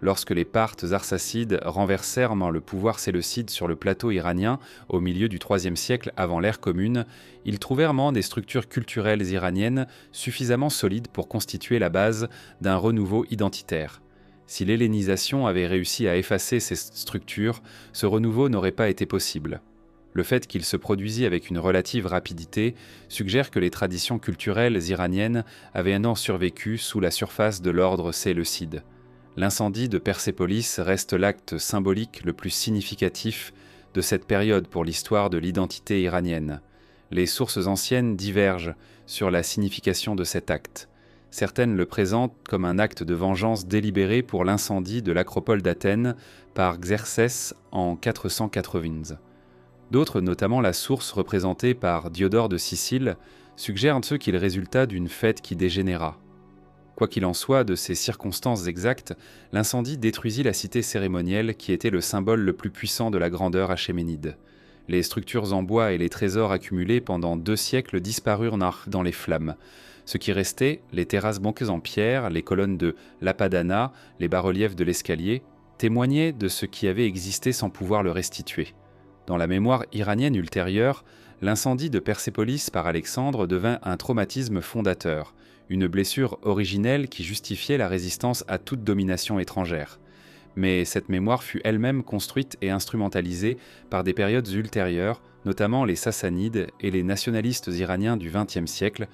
Lorsque les Parthes arsacides renversèrent le pouvoir séleucide sur le plateau iranien au milieu du IIIe siècle avant l'ère commune, ils trouvèrent des structures culturelles iraniennes suffisamment solides pour constituer la base d'un renouveau identitaire. Si l'hellénisation avait réussi à effacer ces structures, ce renouveau n'aurait pas été possible. Le fait qu'il se produisit avec une relative rapidité suggère que les traditions culturelles iraniennes avaient survécu sous la surface de l'ordre séleucide. L'incendie de Persépolis reste l'acte symbolique le plus significatif de cette période pour l'histoire de l'identité iranienne. Les sources anciennes divergent sur la signification de cet acte. Certaines le présentent comme un acte de vengeance délibéré pour l'incendie de l'acropole d'Athènes par Xerxès en 480. D'autres, notamment la source représentée par Diodore de Sicile, suggèrent qu'il résulta d'une fête qui dégénéra. Quoi qu'il en soit de ces circonstances exactes, l'incendie détruisit la cité cérémonielle qui était le symbole le plus puissant de la grandeur achéménide. Les structures en bois et les trésors accumulés pendant 2 siècles disparurent dans les flammes. Ce qui restait, les terrasses banquées en pierre, les colonnes de l'Apadana, les bas-reliefs de l'escalier, témoignaient de ce qui avait existé sans pouvoir le restituer. Dans la mémoire iranienne ultérieure, l'incendie de Persépolis par Alexandre devint un traumatisme fondateur, une blessure originelle qui justifiait la résistance à toute domination étrangère. Mais cette mémoire fut elle-même construite et instrumentalisée par des périodes ultérieures, notamment les Sassanides et les nationalistes iraniens du XXe siècle,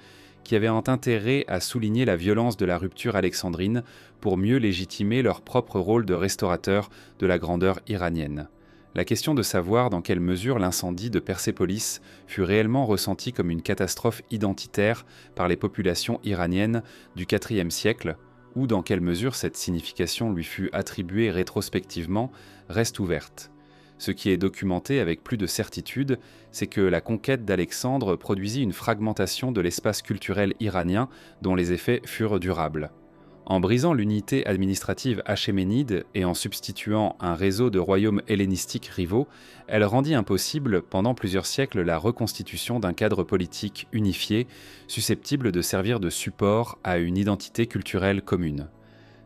qui avaient intérêt à souligner la violence de la rupture alexandrine pour mieux légitimer leur propre rôle de restaurateur de la grandeur iranienne. La question de savoir dans quelle mesure l'incendie de Persépolis fut réellement ressenti comme une catastrophe identitaire par les populations iraniennes du IVe siècle, ou dans quelle mesure cette signification lui fut attribuée rétrospectivement, reste ouverte. Ce qui est documenté avec plus de certitude, c'est que la conquête d'Alexandre produisit une fragmentation de l'espace culturel iranien dont les effets furent durables. En brisant l'unité administrative achéménide et en substituant un réseau de royaumes hellénistiques rivaux, elle rendit impossible pendant plusieurs siècles la reconstitution d'un cadre politique unifié, susceptible de servir de support à une identité culturelle commune.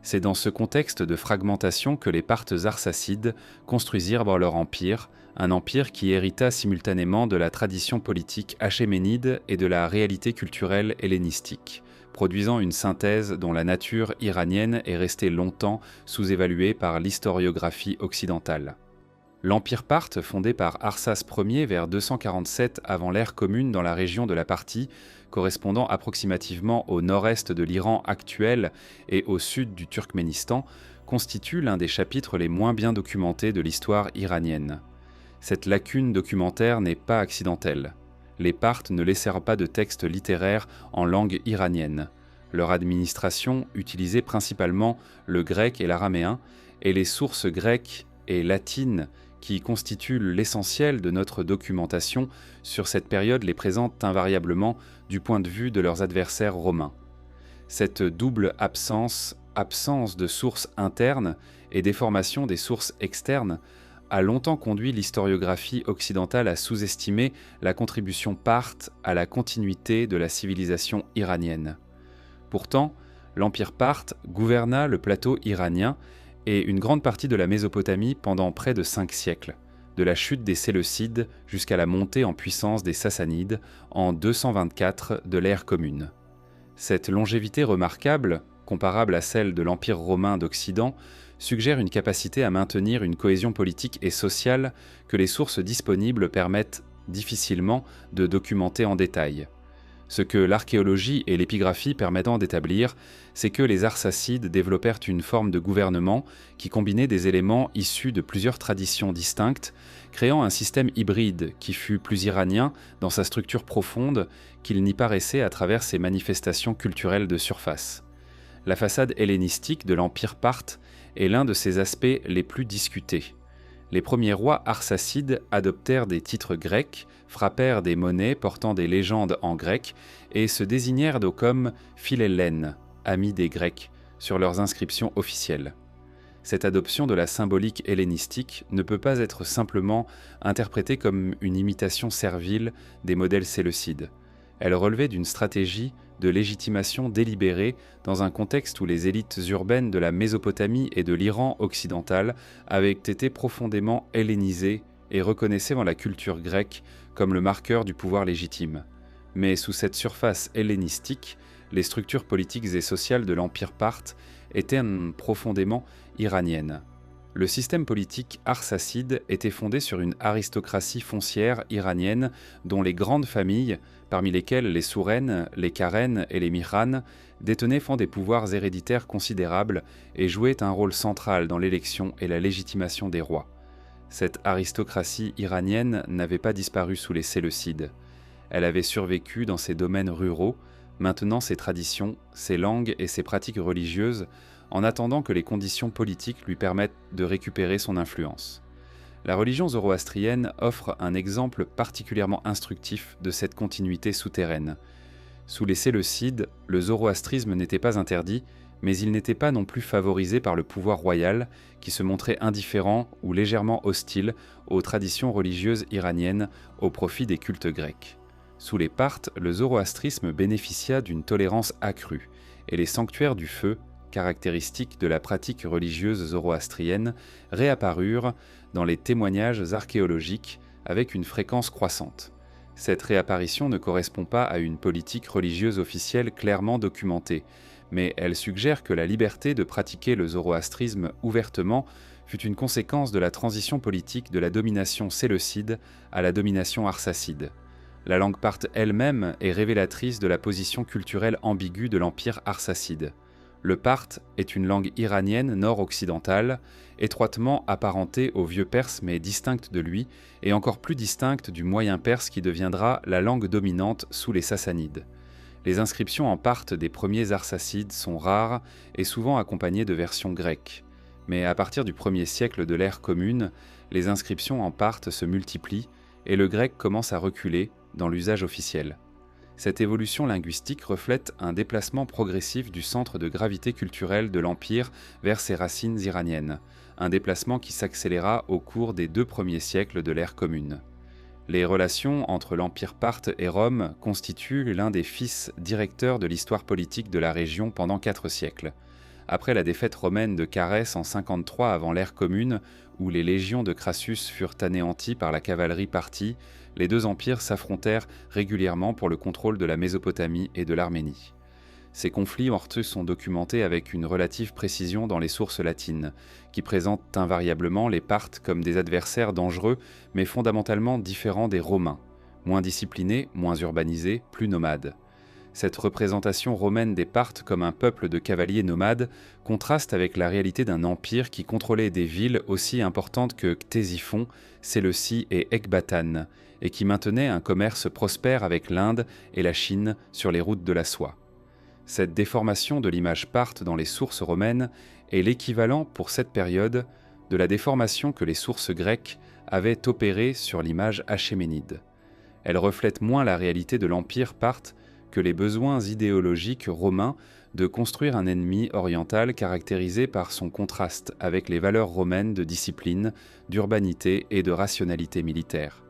C'est dans ce contexte de fragmentation que les Parthes arsacides construisirent leur empire, un empire qui hérita simultanément de la tradition politique achéménide et de la réalité culturelle hellénistique, produisant une synthèse dont la nature iranienne est restée longtemps sous-évaluée par l'historiographie occidentale. L'empire parthe, fondé par Arsas Ier vers 247 avant l'ère commune dans la région de la Parthie, correspondant approximativement au nord-est de l'Iran actuel et au sud du Turkménistan, constitue l'un des chapitres les moins bien documentés de l'histoire iranienne. Cette lacune documentaire n'est pas accidentelle. Les Parthes ne laissèrent pas de textes littéraires en langue iranienne. Leur administration utilisait principalement le grec et l'araméen, et les sources grecques et latines qui constituent l'essentiel de notre documentation sur cette période les présentent invariablement du point de vue de leurs adversaires romains. Cette double absence de sources internes et déformation des sources externes, a longtemps conduit l'historiographie occidentale à sous-estimer la contribution parthe à la continuité de la civilisation iranienne. Pourtant, l'Empire parthe gouverna le plateau iranien et une grande partie de la Mésopotamie pendant près de 5 siècles, de la chute des Séleucides jusqu'à la montée en puissance des Sassanides en 224 de l'ère commune. Cette longévité remarquable, comparable à celle de l'Empire romain d'Occident, suggère une capacité à maintenir une cohésion politique et sociale que les sources disponibles permettent difficilement de documenter en détail. Ce que l'archéologie et l'épigraphie permettent d'établir, c'est que les Arsacides développèrent une forme de gouvernement qui combinait des éléments issus de plusieurs traditions distinctes, créant un système hybride qui fut plus iranien dans sa structure profonde qu'il n'y paraissait à travers ses manifestations culturelles de surface. La façade hellénistique de l'Empire parthe est l'un de ses aspects les plus discutés. Les premiers rois arsacides adoptèrent des titres grecs, frappèrent des monnaies portant des légendes en grec et se désignèrent comme philhellènes, amis des Grecs, sur leurs inscriptions officielles. Cette adoption de la symbolique hellénistique ne peut pas être simplement interprétée comme une imitation servile des modèles séleucides. Elle relevait d'une stratégie de légitimation délibérée dans un contexte où les élites urbaines de la Mésopotamie et de l'Iran occidental avaient été profondément hellénisées et reconnaissaient la culture grecque comme le marqueur du pouvoir légitime. Mais sous cette surface hellénistique, les structures politiques et sociales de l'Empire parthe étaient profondément iraniennes. Le système politique arsacide était fondé sur une aristocratie foncière iranienne dont les grandes familles, parmi lesquelles les Sourènes, les Karen et les Mihran, détenaient des pouvoirs héréditaires considérables et jouaient un rôle central dans l'élection et la légitimation des rois. Cette aristocratie iranienne n'avait pas disparu sous les Séleucides. Elle avait survécu dans ses domaines ruraux, maintenant ses traditions, ses langues et ses pratiques religieuses, en attendant que les conditions politiques lui permettent de récupérer son influence. La religion zoroastrienne offre un exemple particulièrement instructif de cette continuité souterraine. Sous les Séleucides, le zoroastrisme n'était pas interdit, mais il n'était pas non plus favorisé par le pouvoir royal, qui se montrait indifférent ou légèrement hostile aux traditions religieuses iraniennes au profit des cultes grecs. Sous les Parthes, le zoroastrisme bénéficia d'une tolérance accrue, et les sanctuaires du feu, caractéristiques de la pratique religieuse zoroastrienne, réapparurent dans les témoignages archéologiques avec une fréquence croissante. Cette réapparition ne correspond pas à une politique religieuse officielle clairement documentée, mais elle suggère que la liberté de pratiquer le zoroastrisme ouvertement fut une conséquence de la transition politique de la domination séleucide à la domination arsacide. La langue parthe elle-même est révélatrice de la position culturelle ambiguë de l'empire arsacide. Le parthe est une langue iranienne nord-occidentale, étroitement apparentée au vieux perse mais distincte de lui, et encore plus distincte du moyen perse qui deviendra la langue dominante sous les Sassanides. Les inscriptions en parthe des premiers Arsacides sont rares et souvent accompagnées de versions grecques. Mais à partir du 1er siècle de l'ère commune, les inscriptions en parthe se multiplient et le grec commence à reculer dans l'usage officiel. Cette évolution linguistique reflète un déplacement progressif du centre de gravité culturelle de l'Empire vers ses racines iraniennes, un déplacement qui s'accéléra au cours des 2 premiers siècles de l'ère commune. Les relations entre l'Empire parthe et Rome constituent l'un des fils directeurs de l'histoire politique de la région pendant 4 siècles. Après la défaite romaine de Carès en 53 avant l'ère commune, où les légions de Crassus furent anéanties par la cavalerie parthie, les 2 empires s'affrontèrent régulièrement pour le contrôle de la Mésopotamie et de l'Arménie. Ces conflits morteux sont documentés avec une relative précision dans les sources latines, qui présentent invariablement les Parthes comme des adversaires dangereux, mais fondamentalement différents des Romains, moins disciplinés, moins urbanisés, plus nomades. Cette représentation romaine des Parthes comme un peuple de cavaliers nomades contraste avec la réalité d'un empire qui contrôlait des villes aussi importantes que Ctésiphon, Séleucie et Ecbatane, et qui maintenait un commerce prospère avec l'Inde et la Chine sur les routes de la soie. Cette déformation de l'image parthe dans les sources romaines est l'équivalent pour cette période de la déformation que les sources grecques avaient opérée sur l'image achéménide. Elle reflète moins la réalité de l'empire parthe que les besoins idéologiques romains de construire un ennemi oriental caractérisé par son contraste avec les valeurs romaines de discipline, d'urbanité et de rationalité militaire.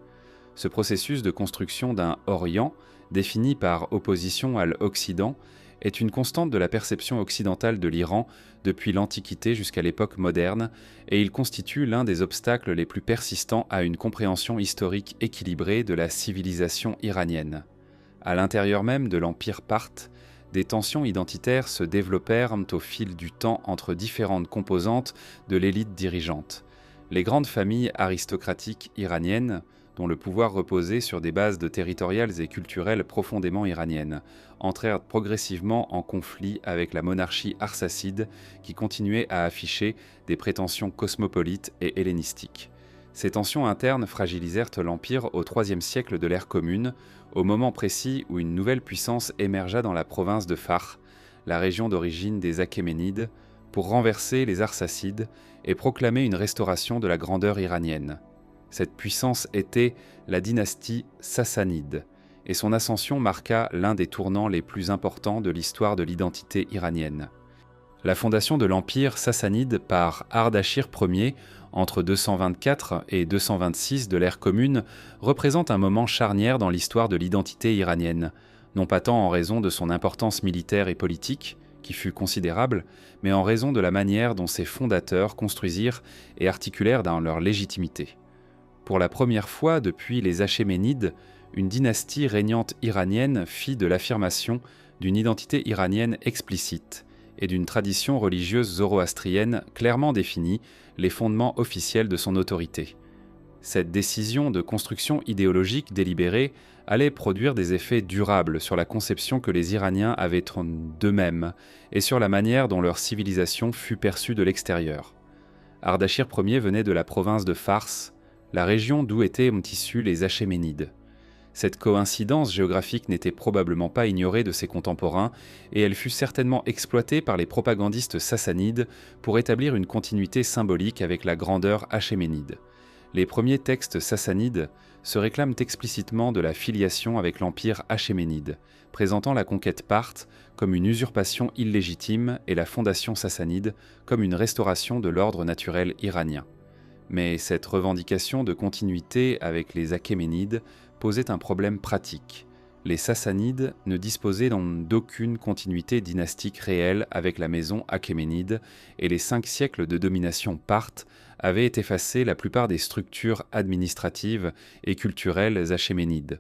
Ce processus de construction d'un Orient, défini par opposition à l'Occident, est une constante de la perception occidentale de l'Iran depuis l'Antiquité jusqu'à l'époque moderne, et il constitue l'un des obstacles les plus persistants à une compréhension historique équilibrée de la civilisation iranienne. À l'intérieur même de l'Empire parthe, des tensions identitaires se développèrent au fil du temps entre différentes composantes de l'élite dirigeante. Les grandes familles aristocratiques iraniennes, dont le pouvoir reposait sur des bases territoriales et culturelles profondément iraniennes, entrèrent progressivement en conflit avec la monarchie arsacide qui continuait à afficher des prétentions cosmopolites et hellénistiques. Ces tensions internes fragilisèrent l'Empire au IIIe siècle de l'ère commune, au moment précis où une nouvelle puissance émergea dans la province de Fakh, la région d'origine des Achéménides, pour renverser les Arsacides et proclamer une restauration de la grandeur iranienne. Cette puissance était la dynastie sassanide, et son ascension marqua l'un des tournants les plus importants de l'histoire de l'identité iranienne. La fondation de l'empire sassanide par Ardashir Ier entre 224 et 226 de l'ère commune représente un moment charnière dans l'histoire de l'identité iranienne, non pas tant en raison de son importance militaire et politique, qui fut considérable, mais en raison de la manière dont ses fondateurs construisirent et articulèrent dans leur légitimité. Pour la première fois depuis les Achéménides, une dynastie régnante iranienne fit de l'affirmation d'une identité iranienne explicite et d'une tradition religieuse zoroastrienne clairement définie les fondements officiels de son autorité. Cette décision de construction idéologique délibérée allait produire des effets durables sur la conception que les Iraniens avaient d'eux-mêmes et sur la manière dont leur civilisation fut perçue de l'extérieur. Ardashir Ier venait de la province de Fars, la région d'où étaient issus les Achéménides. Cette coïncidence géographique n'était probablement pas ignorée de ses contemporains, et elle fut certainement exploitée par les propagandistes sassanides pour établir une continuité symbolique avec la grandeur achéménide. Les premiers textes sassanides se réclament explicitement de la filiation avec l'empire achéménide, présentant la conquête parthe comme une usurpation illégitime et la fondation sassanide comme une restauration de l'ordre naturel iranien. Mais cette revendication de continuité avec les Achéménides posait un problème pratique. Les Sassanides ne disposaient donc d'aucune continuité dynastique réelle avec la maison achéménide, et les 5 siècles de domination parthe avaient effacé la plupart des structures administratives et culturelles achéménides.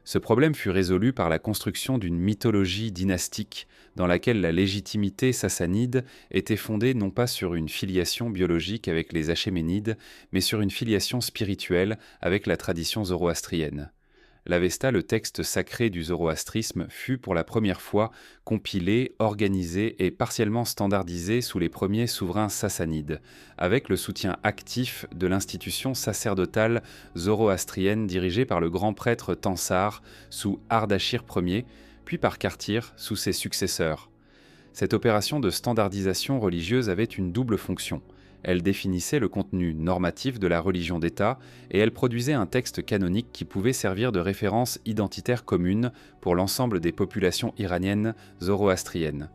Ce problème fut résolu par la construction d'une mythologie dynastique dans laquelle la légitimité sassanide était fondée non pas sur une filiation biologique avec les Achéménides, mais sur une filiation spirituelle avec la tradition zoroastrienne. L'Avesta, le texte sacré du zoroastrisme, fut pour la première fois compilé, organisé et partiellement standardisé sous les premiers souverains sassanides, avec le soutien actif de l'institution sacerdotale zoroastrienne dirigée par le grand prêtre Tansar sous Ardashir Ier, puis par Kartir sous ses successeurs. Cette opération de standardisation religieuse avait une double fonction. Elle définissait le contenu normatif de la religion d'État et elle produisait un texte canonique qui pouvait servir de référence identitaire commune pour l'ensemble des populations iraniennes zoroastriennes.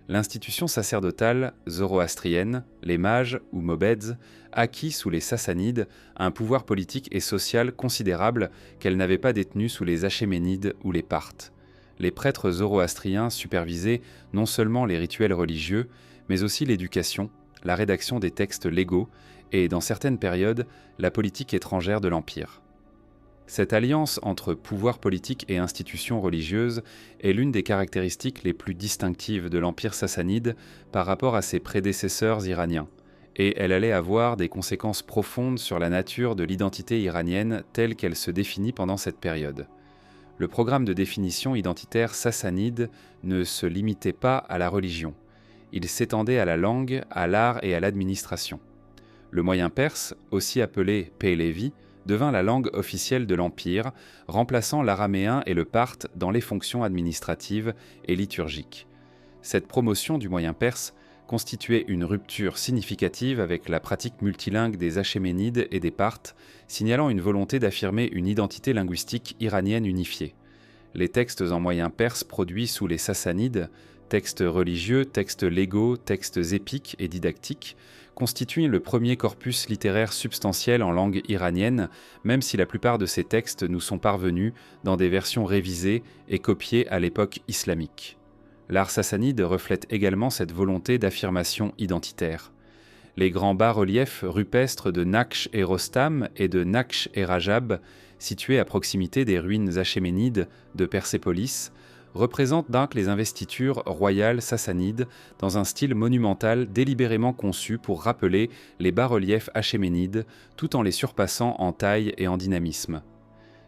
L'institution sacerdotale zoroastrienne, les mages ou mobeds, acquit sous les Sassanides un pouvoir politique et social considérable qu'elle n'avait pas détenu sous les Achéménides ou les Parthes. Les prêtres zoroastriens supervisaient non seulement les rituels religieux, mais aussi l'éducation, la rédaction des textes légaux et, dans certaines périodes, la politique étrangère de l'Empire. Cette alliance entre pouvoir politique et institutions religieuses est l'une des caractéristiques les plus distinctives de l'Empire sassanide par rapport à ses prédécesseurs iraniens, et elle allait avoir des conséquences profondes sur la nature de l'identité iranienne telle qu'elle se définit pendant cette période. Le programme de définition identitaire sassanide ne se limitait pas à la religion. Il s'étendait à la langue, à l'art et à l'administration. Le moyen perse, aussi appelé Pehlevi, devint la langue officielle de l'Empire, remplaçant l'araméen et le parthe dans les fonctions administratives et liturgiques. Cette promotion du moyen perse constituait une rupture significative avec la pratique multilingue des Achéménides et des Parthes, signalant une volonté d'affirmer une identité linguistique iranienne unifiée. Les textes en moyen perse produits sous les Sassanides, textes religieux, textes légaux, textes épiques et didactiques, constituent le premier corpus littéraire substantiel en langue iranienne, même si la plupart de ces textes nous sont parvenus dans des versions révisées et copiées à l'époque islamique. L'art sassanide reflète également cette volonté d'affirmation identitaire. Les grands bas-reliefs rupestres de Naksh et Rostam et de Naksh et Rajab, situés à proximité des ruines achéménides de Persépolis, représentent donc les investitures royales sassanides dans un style monumental délibérément conçu pour rappeler les bas-reliefs achéménides tout en les surpassant en taille et en dynamisme.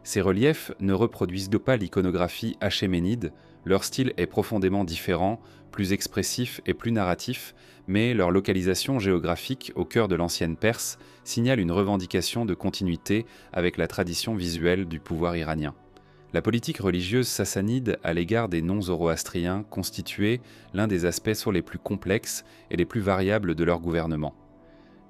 Ces reliefs ne reproduisent pas l'iconographie achéménide, leur style est profondément différent, plus expressif et plus narratif, mais leur localisation géographique au cœur de l'ancienne Perse signale une revendication de continuité avec la tradition visuelle du pouvoir iranien. La politique religieuse sassanide à l'égard des non-zoroastriens constituait l'un des aspects sur les plus complexes et les plus variables de leur gouvernement.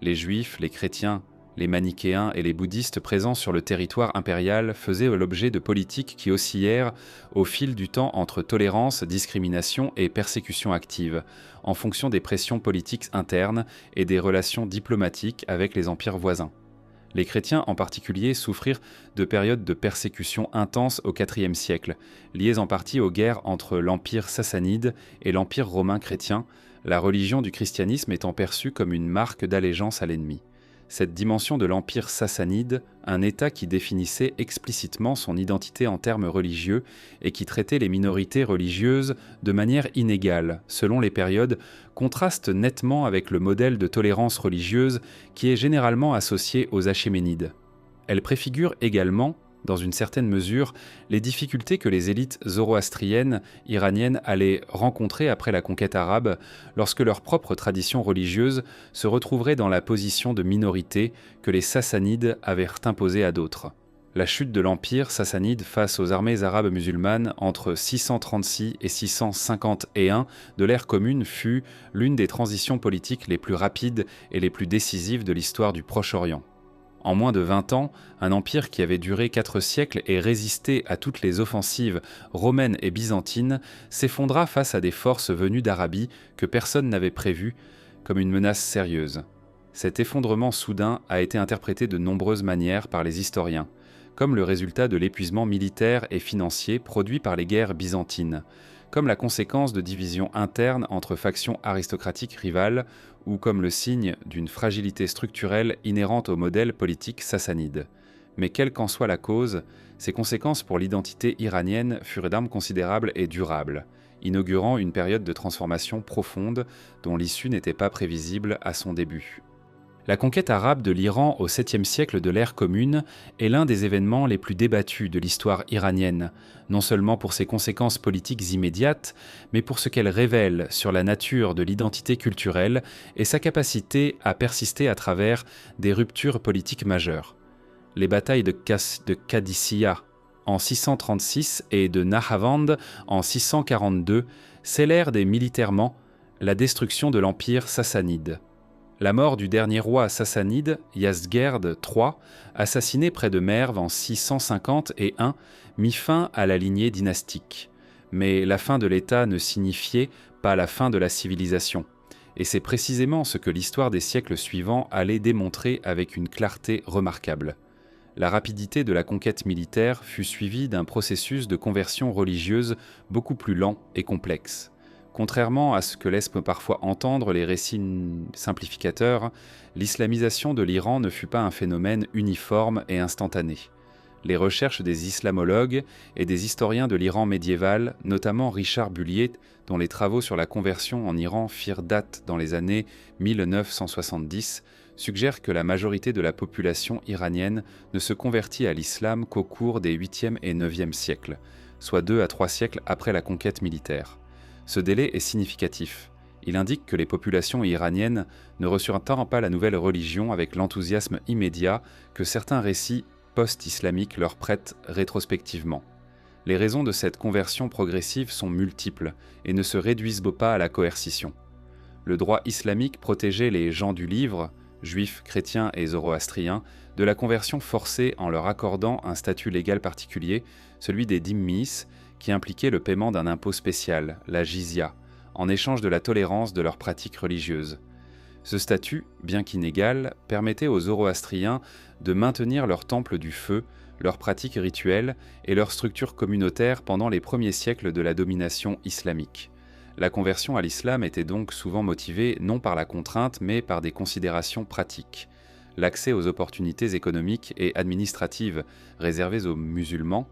Les juifs, les chrétiens, les manichéens et les bouddhistes présents sur le territoire impérial faisaient l'objet de politiques qui oscillèrent au fil du temps entre tolérance, discrimination et persécution active, en fonction des pressions politiques internes et des relations diplomatiques avec les empires voisins. Les chrétiens en particulier souffrirent de périodes de persécution intenses au IVe siècle, liées en partie aux guerres entre l'Empire sassanide et l'Empire romain chrétien, la religion du christianisme étant perçue comme une marque d'allégeance à l'ennemi. Cette dimension de l'Empire sassanide, un État qui définissait explicitement son identité en termes religieux et qui traitait les minorités religieuses de manière inégale, selon les périodes, contraste nettement avec le modèle de tolérance religieuse qui est généralement associé aux Achéménides. Elle préfigure également, dans une certaine mesure, les difficultés que les élites zoroastriennes iraniennes allaient rencontrer après la conquête arabe, lorsque leur propre tradition religieuse se retrouverait dans la position de minorité que les Sassanides avaient imposée à d'autres. La chute de l'Empire sassanide face aux armées arabes musulmanes entre 636 et 651 de l'ère commune fut l'une des transitions politiques les plus rapides et les plus décisives de l'histoire du Proche-Orient. En moins de 20 ans, un empire qui avait duré 4 siècles et résisté à toutes les offensives romaines et byzantines s'effondra face à des forces venues d'Arabie que personne n'avait prévues comme une menace sérieuse. Cet effondrement soudain a été interprété de nombreuses manières par les historiens, comme le résultat de l'épuisement militaire et financier produit par les guerres byzantines, comme la conséquence de divisions internes entre factions aristocratiques rivales ou comme le signe d'une fragilité structurelle inhérente au modèle politique sassanide. Mais quelle qu'en soit la cause, ses conséquences pour l'identité iranienne furent d'armes considérables et durables, inaugurant une période de transformation profonde dont l'issue n'était pas prévisible à son début. La conquête arabe de l'Iran au 7e siècle de l'ère commune est l'un des événements les plus débattus de l'histoire iranienne, non seulement pour ses conséquences politiques immédiates, mais pour ce qu'elle révèle sur la nature de l'identité culturelle et sa capacité à persister à travers des ruptures politiques majeures. Les batailles de Qadisiyah en 636 et de Nahavand en 642 scellèrent militairement la destruction de l'empire sassanide. La mort du dernier roi sassanide, Yazdgerd III, assassiné près de Merv en 651, mit fin à la lignée dynastique. Mais la fin de l'État ne signifiait pas la fin de la civilisation. Et c'est précisément ce que l'histoire des siècles suivants allait démontrer avec une clarté remarquable. La rapidité de la conquête militaire fut suivie d'un processus de conversion religieuse beaucoup plus lent et complexe. Contrairement à ce que laissent parfois entendre les récits simplificateurs, l'islamisation de l'Iran ne fut pas un phénomène uniforme et instantané. Les recherches des islamologues et des historiens de l'Iran médiéval, notamment Richard Bulliet, dont les travaux sur la conversion en Iran firent date dans les années 1970, suggèrent que la majorité de la population iranienne ne se convertit à l'islam qu'au cours des 8e et 9e siècles, soit 2 à 3 siècles après la conquête militaire. Ce délai est significatif. Il indique que les populations iraniennes ne reçurent pas la nouvelle religion avec l'enthousiasme immédiat que certains récits post-islamiques leur prêtent rétrospectivement. Les raisons de cette conversion progressive sont multiples et ne se réduisent pas à la coercition. Le droit islamique protégeait les gens du livre, juifs, chrétiens et zoroastriens, de la conversion forcée en leur accordant un statut légal particulier, celui des dhimmis, qui impliquait le paiement d'un impôt spécial, la jizya, en échange de la tolérance de leurs pratiques religieuses. Ce statut, bien qu'inégal, permettait aux zoroastriens de maintenir leur temple du feu, leurs pratiques rituelles et leur structure communautaire pendant les premiers siècles de la domination islamique. La conversion à l'islam était donc souvent motivée non par la contrainte mais par des considérations pratiques. L'accès aux opportunités économiques et administratives réservées aux musulmans,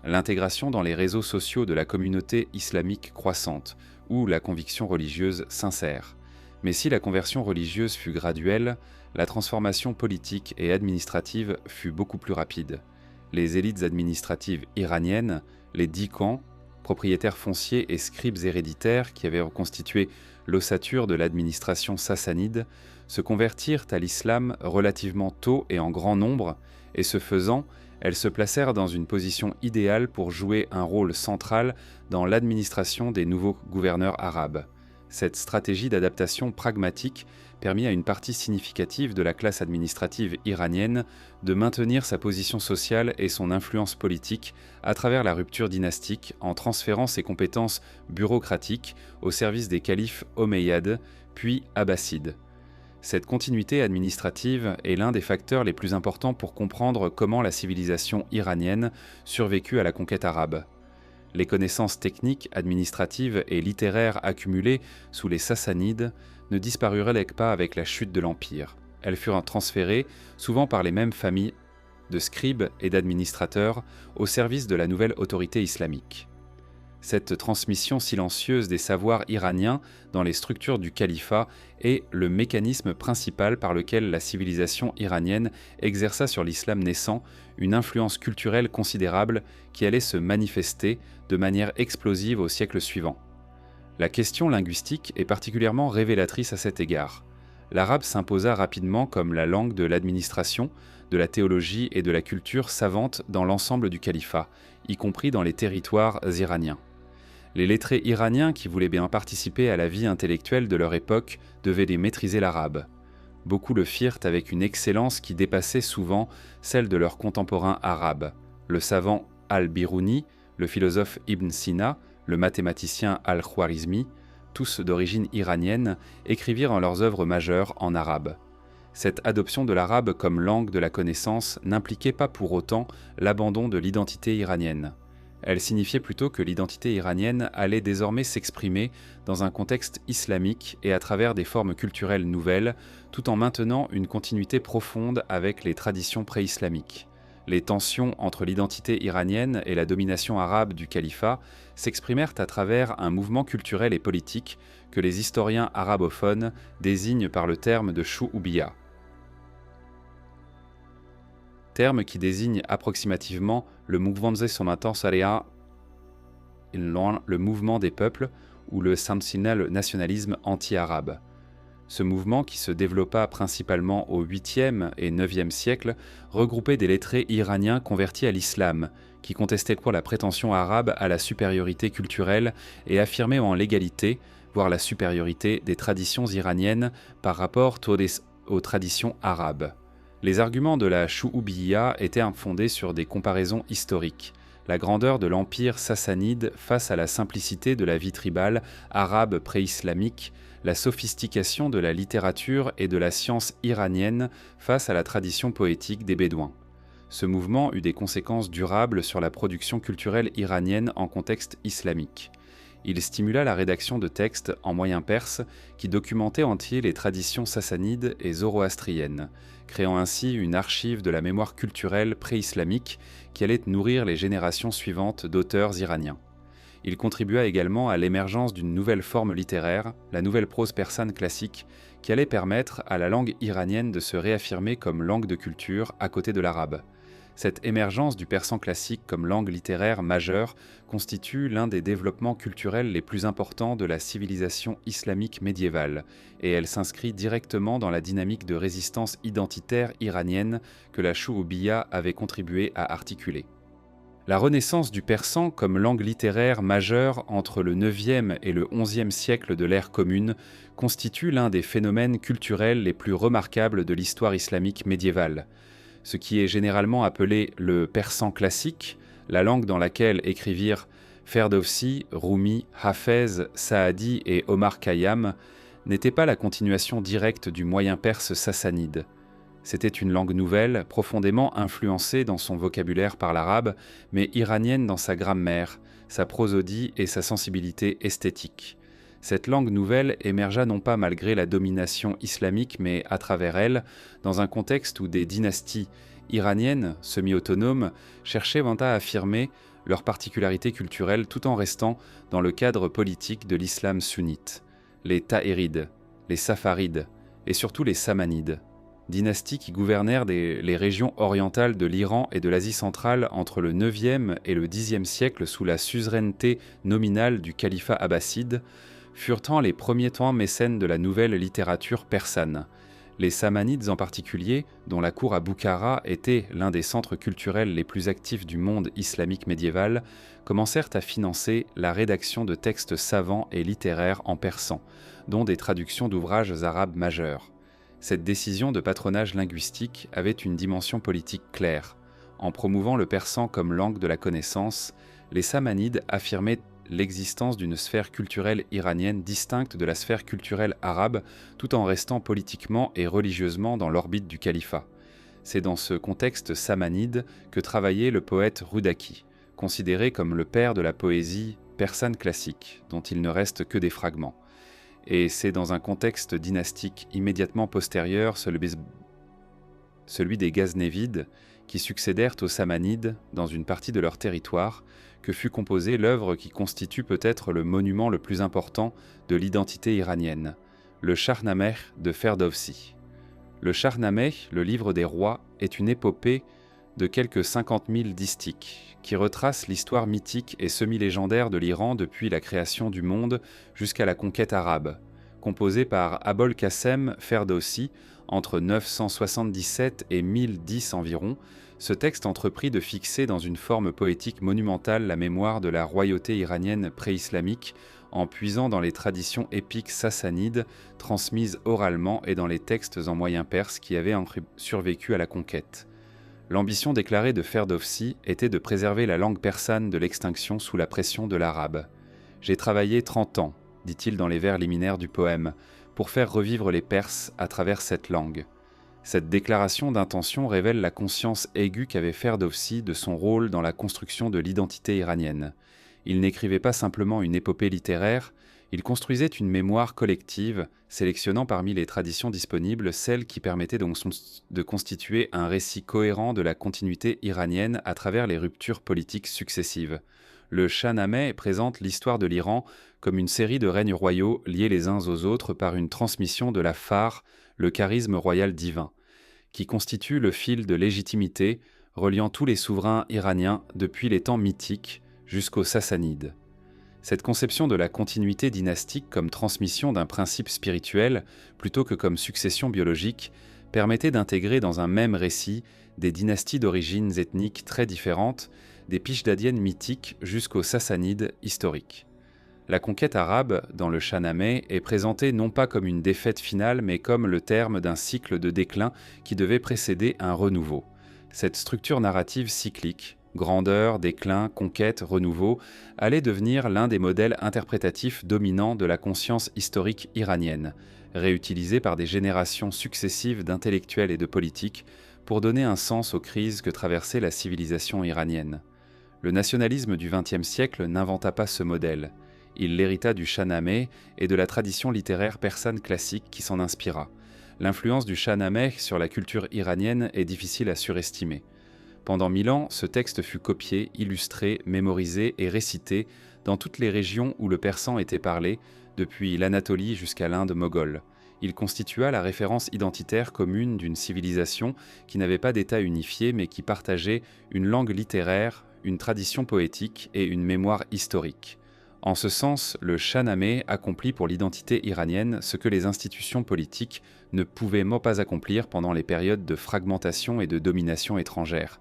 l'intégration dans les réseaux sociaux de la communauté islamique croissante ou la conviction religieuse sincère. Mais si la conversion religieuse fut graduelle, la transformation politique et administrative fut beaucoup plus rapide. Les élites administratives iraniennes, les dikhans, propriétaires fonciers et scribes héréditaires qui avaient constitué l'ossature de l'administration sassanide, se convertirent à l'islam relativement tôt et en grand nombre, et ce faisant, elles se placèrent dans une position idéale pour jouer un rôle central dans l'administration des nouveaux gouverneurs arabes. Cette stratégie d'adaptation pragmatique permit à une partie significative de la classe administrative iranienne de maintenir sa position sociale et son influence politique à travers la rupture dynastique en transférant ses compétences bureaucratiques au service des califes omeyyades puis abbassides. Cette continuité administrative est l'un des facteurs les plus importants pour comprendre comment la civilisation iranienne survécut à la conquête arabe. Les connaissances techniques, administratives et littéraires accumulées sous les Sassanides ne disparurent pas avec la chute de l'Empire. Elles furent transférées, souvent par les mêmes familles de scribes et d'administrateurs, au service de la nouvelle autorité islamique. Cette transmission silencieuse des savoirs iraniens dans les structures du califat est le mécanisme principal par lequel la civilisation iranienne exerça sur l'islam naissant une influence culturelle considérable qui allait se manifester de manière explosive au siècle suivant. La question linguistique est particulièrement révélatrice à cet égard. L'arabe s'imposa rapidement comme la langue de l'administration, de la théologie et de la culture savante dans l'ensemble du califat, y compris dans les territoires iraniens. Les lettrés iraniens qui voulaient bien participer à la vie intellectuelle de leur époque devaient maîtriser l'arabe. Beaucoup le firent avec une excellence qui dépassait souvent celle de leurs contemporains arabes. Le savant al-Biruni, le philosophe Ibn Sina, le mathématicien al-Khwarizmi, tous d'origine iranienne, écrivirent leurs œuvres majeures en arabe. Cette adoption de l'arabe comme langue de la connaissance n'impliquait pas pour autant l'abandon de l'identité iranienne. Elle signifiait plutôt que l'identité iranienne allait désormais s'exprimer dans un contexte islamique et à travers des formes culturelles nouvelles, tout en maintenant une continuité profonde avec les traditions pré-islamiques. Les tensions entre l'identité iranienne et la domination arabe du califat s'exprimèrent à travers un mouvement culturel et politique que les historiens arabophones désignent par le terme de chou'oubiyya. terme qui désigne approximativement le mouvement le mouvement des peuples ou le sentinel nationalisme anti-arabe. Ce mouvement, qui se développa principalement au 8e et 9e siècle, regroupait des lettrés iraniens convertis à l'islam, qui contestaient pour la prétention arabe à la supériorité culturelle et affirmaient en l'égalité, voire la supériorité des traditions iraniennes par rapport aux traditions arabes. Les arguments de la Chououbiyya étaient fondés sur des comparaisons historiques. La grandeur de l'empire sassanide face à la simplicité de la vie tribale arabe pré-islamique, la sophistication de la littérature et de la science iranienne face à la tradition poétique des Bédouins. Ce mouvement eut des conséquences durables sur la production culturelle iranienne en contexte islamique. Il stimula la rédaction de textes en moyen perse qui documentaient entiers les traditions sassanides et zoroastriennes, créant ainsi une archive de la mémoire culturelle pré-islamique qui allait nourrir les générations suivantes d'auteurs iraniens. Il contribua également à l'émergence d'une nouvelle forme littéraire, la nouvelle prose persane classique, qui allait permettre à la langue iranienne de se réaffirmer comme langue de culture à côté de l'arabe. Cette émergence du persan classique comme langue littéraire majeure constitue l'un des développements culturels les plus importants de la civilisation islamique médiévale, et elle s'inscrit directement dans la dynamique de résistance identitaire iranienne que la Chououbiyya avait contribué à articuler. La renaissance du persan comme langue littéraire majeure entre le 9e et le 11e siècle de l'ère commune constitue l'un des phénomènes culturels les plus remarquables de l'histoire islamique médiévale. Ce qui est généralement appelé le persan classique, la langue dans laquelle écrivirent Ferdowsi, Rumi, Hafez, Saadi et Omar Khayyam, n'était pas la continuation directe du moyen perse sassanide. C'était une langue nouvelle, profondément influencée dans son vocabulaire par l'arabe, mais iranienne dans sa grammaire, sa prosodie et sa sensibilité esthétique. Cette langue nouvelle émergea non pas malgré la domination islamique, mais à travers elle, dans un contexte où des dynasties iraniennes, semi-autonomes, cherchaient à affirmer leur particularité culturelle tout en restant dans le cadre politique de l'islam sunnite. Les Tahirides, les Safarides et surtout les Samanides, dynasties qui gouvernèrent les régions orientales de l'Iran et de l'Asie centrale entre le 9e et le 10e siècle sous la suzeraineté nominale du califat abbasside, furent les premiers temps mécènes de la nouvelle littérature persane. Les Samanides en particulier, dont la cour à Boukhara était l'un des centres culturels les plus actifs du monde islamique médiéval, commencèrent à financer la rédaction de textes savants et littéraires en persan, dont des traductions d'ouvrages arabes majeurs. Cette décision de patronage linguistique avait une dimension politique claire. En promouvant le persan comme langue de la connaissance, les Samanides affirmaient l'existence d'une sphère culturelle iranienne distincte de la sphère culturelle arabe, tout en restant politiquement et religieusement dans l'orbite du califat. C'est dans ce contexte samanide que travaillait le poète Rudaki, considéré comme le père de la poésie persane classique, dont il ne reste que des fragments. Et c'est dans un contexte dynastique immédiatement postérieur, celui des Gaznévides, qui succédèrent aux Samanides dans une partie de leur territoire, que fut composée l'œuvre qui constitue peut-être le monument le plus important de l'identité iranienne, le Shahnameh de Ferdowsi. Le Shahnameh, le livre des rois, est une épopée de quelques 50 000 distiques, qui retrace l'histoire mythique et semi-légendaire de l'Iran depuis la création du monde jusqu'à la conquête arabe, composée par Abol Qassem Ferdowsi entre 977 et 1010 environ. Ce texte entreprit de fixer dans une forme poétique monumentale la mémoire de la royauté iranienne pré-islamique en puisant dans les traditions épiques sassanides transmises oralement et dans les textes en moyen perse qui avaient survécu à la conquête. L'ambition déclarée de Ferdowsi était de préserver la langue persane de l'extinction sous la pression de l'arabe. « J'ai travaillé 30 ans, dit-il dans les vers liminaires du poème, pour faire revivre les Perses à travers cette langue. » Cette déclaration d'intention révèle la conscience aiguë qu'avait Ferdowsi de son rôle dans la construction de l'identité iranienne. Il n'écrivait pas simplement une épopée littéraire, il construisait une mémoire collective, sélectionnant parmi les traditions disponibles celles qui permettaient donc de constituer un récit cohérent de la continuité iranienne à travers les ruptures politiques successives. Le Shahnameh présente l'histoire de l'Iran comme une série de règnes royaux liés les uns aux autres par une transmission de la phare, le charisme royal divin. qui constitue le fil de légitimité reliant tous les souverains iraniens depuis les temps mythiques jusqu'aux Sassanides. Cette conception de la continuité dynastique comme transmission d'un principe spirituel plutôt que comme succession biologique permettait d'intégrer dans un même récit des dynasties d'origines ethniques très différentes, des Pishdadiennes mythiques jusqu'aux Sassanides historiques. La conquête arabe, dans le Shahnameh, est présentée non pas comme une défaite finale, mais comme le terme d'un cycle de déclin qui devait précéder un renouveau. Cette structure narrative cyclique, grandeur, déclin, conquête, renouveau, allait devenir l'un des modèles interprétatifs dominants de la conscience historique iranienne, réutilisé par des générations successives d'intellectuels et de politiques pour donner un sens aux crises que traversait la civilisation iranienne. Le nationalisme du XXe siècle n'inventa pas ce modèle. Il l'hérita du Shahnameh et de la tradition littéraire persane classique qui s'en inspira. L'influence du Shahnameh sur la culture iranienne est difficile à surestimer. Pendant 1000 ans, ce texte fut copié, illustré, mémorisé et récité dans toutes les régions où le persan était parlé, depuis l'Anatolie jusqu'à l'Inde moghole. Il constitua la référence identitaire commune d'une civilisation qui n'avait pas d'État unifié mais qui partageait une langue littéraire, une tradition poétique et une mémoire historique. En ce sens, le Shahnameh accomplit pour l'identité iranienne ce que les institutions politiques ne pouvaient pas accomplir pendant les périodes de fragmentation et de domination étrangère.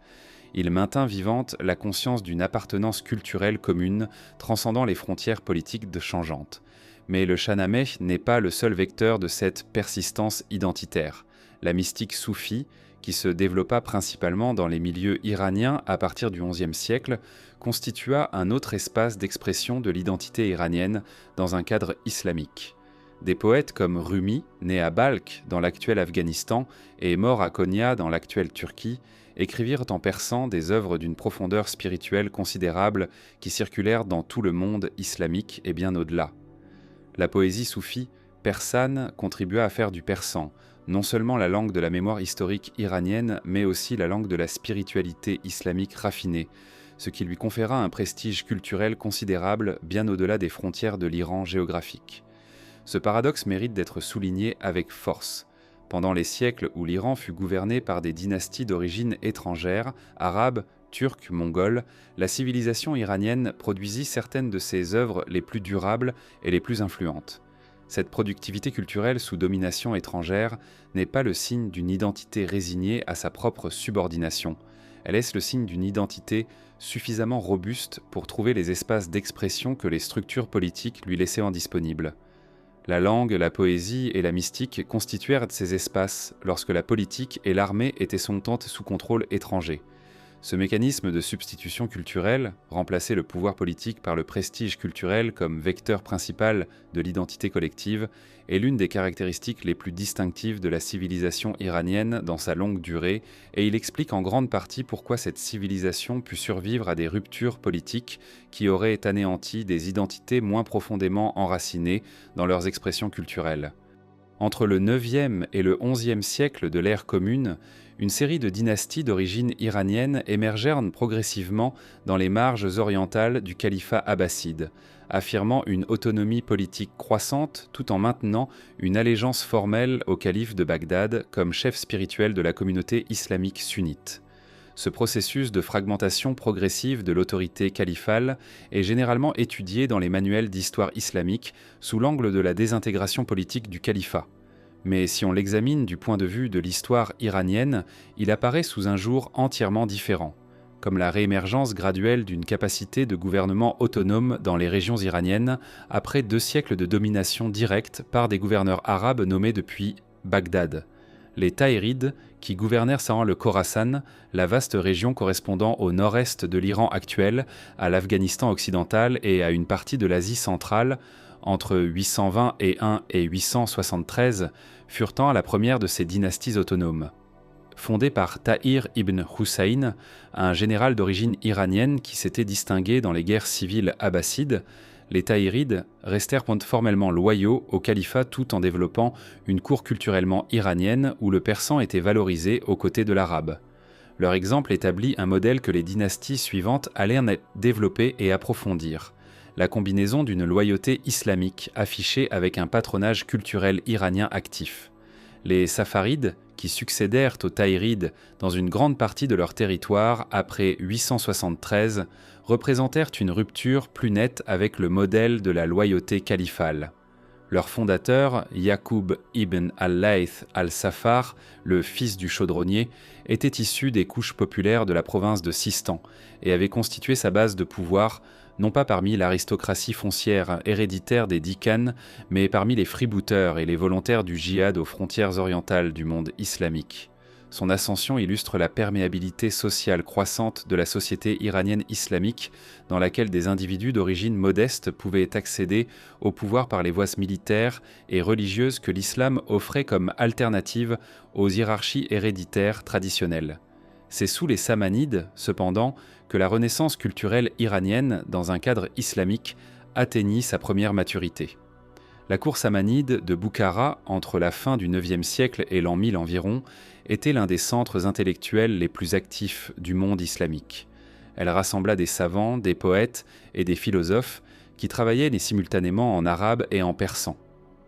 Il maintint vivante la conscience d'une appartenance culturelle commune transcendant les frontières politiques changeantes. Mais le Shahnameh n'est pas le seul vecteur de cette persistance identitaire. La mystique soufie, qui se développa principalement dans les milieux iraniens à partir du XIe siècle, constitua un autre espace d'expression de l'identité iranienne dans un cadre islamique. Des poètes comme Rumi, né à Balkh dans l'actuel Afghanistan et mort à Konya dans l'actuelle Turquie, écrivirent en persan des œuvres d'une profondeur spirituelle considérable qui circulèrent dans tout le monde islamique et bien au-delà. La poésie soufie persane contribua à faire du persan non seulement la langue de la mémoire historique iranienne, mais aussi la langue de la spiritualité islamique raffinée, ce qui lui conféra un prestige culturel considérable bien au-delà des frontières de l'Iran géographique. Ce paradoxe mérite d'être souligné avec force. Pendant les siècles où l'Iran fut gouverné par des dynasties d'origine étrangère, arabes, turques, mongoles, la civilisation iranienne produisit certaines de ses œuvres les plus durables et les plus influentes. Cette productivité culturelle sous domination étrangère n'est pas le signe d'une identité résignée à sa propre subordination. Elle est le signe d'une identité suffisamment robuste pour trouver les espaces d'expression que les structures politiques lui laissaient indisponibles. La langue, la poésie et la mystique constituèrent ces espaces lorsque la politique et l'armée étaient somptueuses sous contrôle étranger. Ce mécanisme de substitution culturelle, remplacer le pouvoir politique par le prestige culturel comme vecteur principal de l'identité collective, est l'une des caractéristiques les plus distinctives de la civilisation iranienne dans sa longue durée, et il explique en grande partie pourquoi cette civilisation put survivre à des ruptures politiques qui auraient anéanti des identités moins profondément enracinées dans leurs expressions culturelles. Entre le IXe et le XIe siècle de l'ère commune, une série de dynasties d'origine iranienne émergèrent progressivement dans les marges orientales du califat abbasside, affirmant une autonomie politique croissante tout en maintenant une allégeance formelle au calife de Bagdad comme chef spirituel de la communauté islamique sunnite. Ce processus de fragmentation progressive de l'autorité califale est généralement étudié dans les manuels d'histoire islamique sous l'angle de la désintégration politique du califat. Mais si on l'examine du point de vue de l'histoire iranienne, il apparaît sous un jour entièrement différent, comme la réémergence graduelle d'une capacité de gouvernement autonome dans les régions iraniennes après 2 siècles de domination directe par des gouverneurs arabes nommés depuis Bagdad. Les Tahirides, qui gouvernèrent sans le Khorasan, la vaste région correspondant au nord-est de l'Iran actuel, à l'Afghanistan occidental et à une partie de l'Asie centrale, entre 820 et 873, furent la première de ces dynasties autonomes. Fondée par Tahir ibn Hussein, un général d'origine iranienne qui s'était distingué dans les guerres civiles abbassides, les Tahirides restèrent formellement loyaux au califat tout en développant une cour culturellement iranienne où le persan était valorisé aux côtés de l'arabe. Leur exemple établit un modèle que les dynasties suivantes allaient développer et approfondir. La combinaison d'une loyauté islamique affichée avec un patronage culturel iranien actif. Les Safarides, qui succédèrent aux Tahirides dans une grande partie de leur territoire après 873, représentèrent une rupture plus nette avec le modèle de la loyauté califale. Leur fondateur, Yaqub ibn al-Layth al-Safar, le fils du chaudronnier, était issu des couches populaires de la province de Sistan et avait constitué sa base de pouvoir, non pas parmi l'aristocratie foncière héréditaire des Deccan, mais parmi les freebooters et les volontaires du djihad aux frontières orientales du monde islamique. Son ascension illustre la perméabilité sociale croissante de la société iranienne islamique, dans laquelle des individus d'origine modeste pouvaient accéder au pouvoir par les voies militaires et religieuses que l'islam offrait comme alternative aux hiérarchies héréditaires traditionnelles. C'est sous les Samanides, cependant, que la renaissance culturelle iranienne, dans un cadre islamique, atteignit sa première maturité. La cour samanide de Boukhara, entre la fin du IXe siècle et l'an 1000 environ, était l'un des centres intellectuels les plus actifs du monde islamique. Elle rassembla des savants, des poètes et des philosophes qui travaillaient simultanément en arabe et en persan,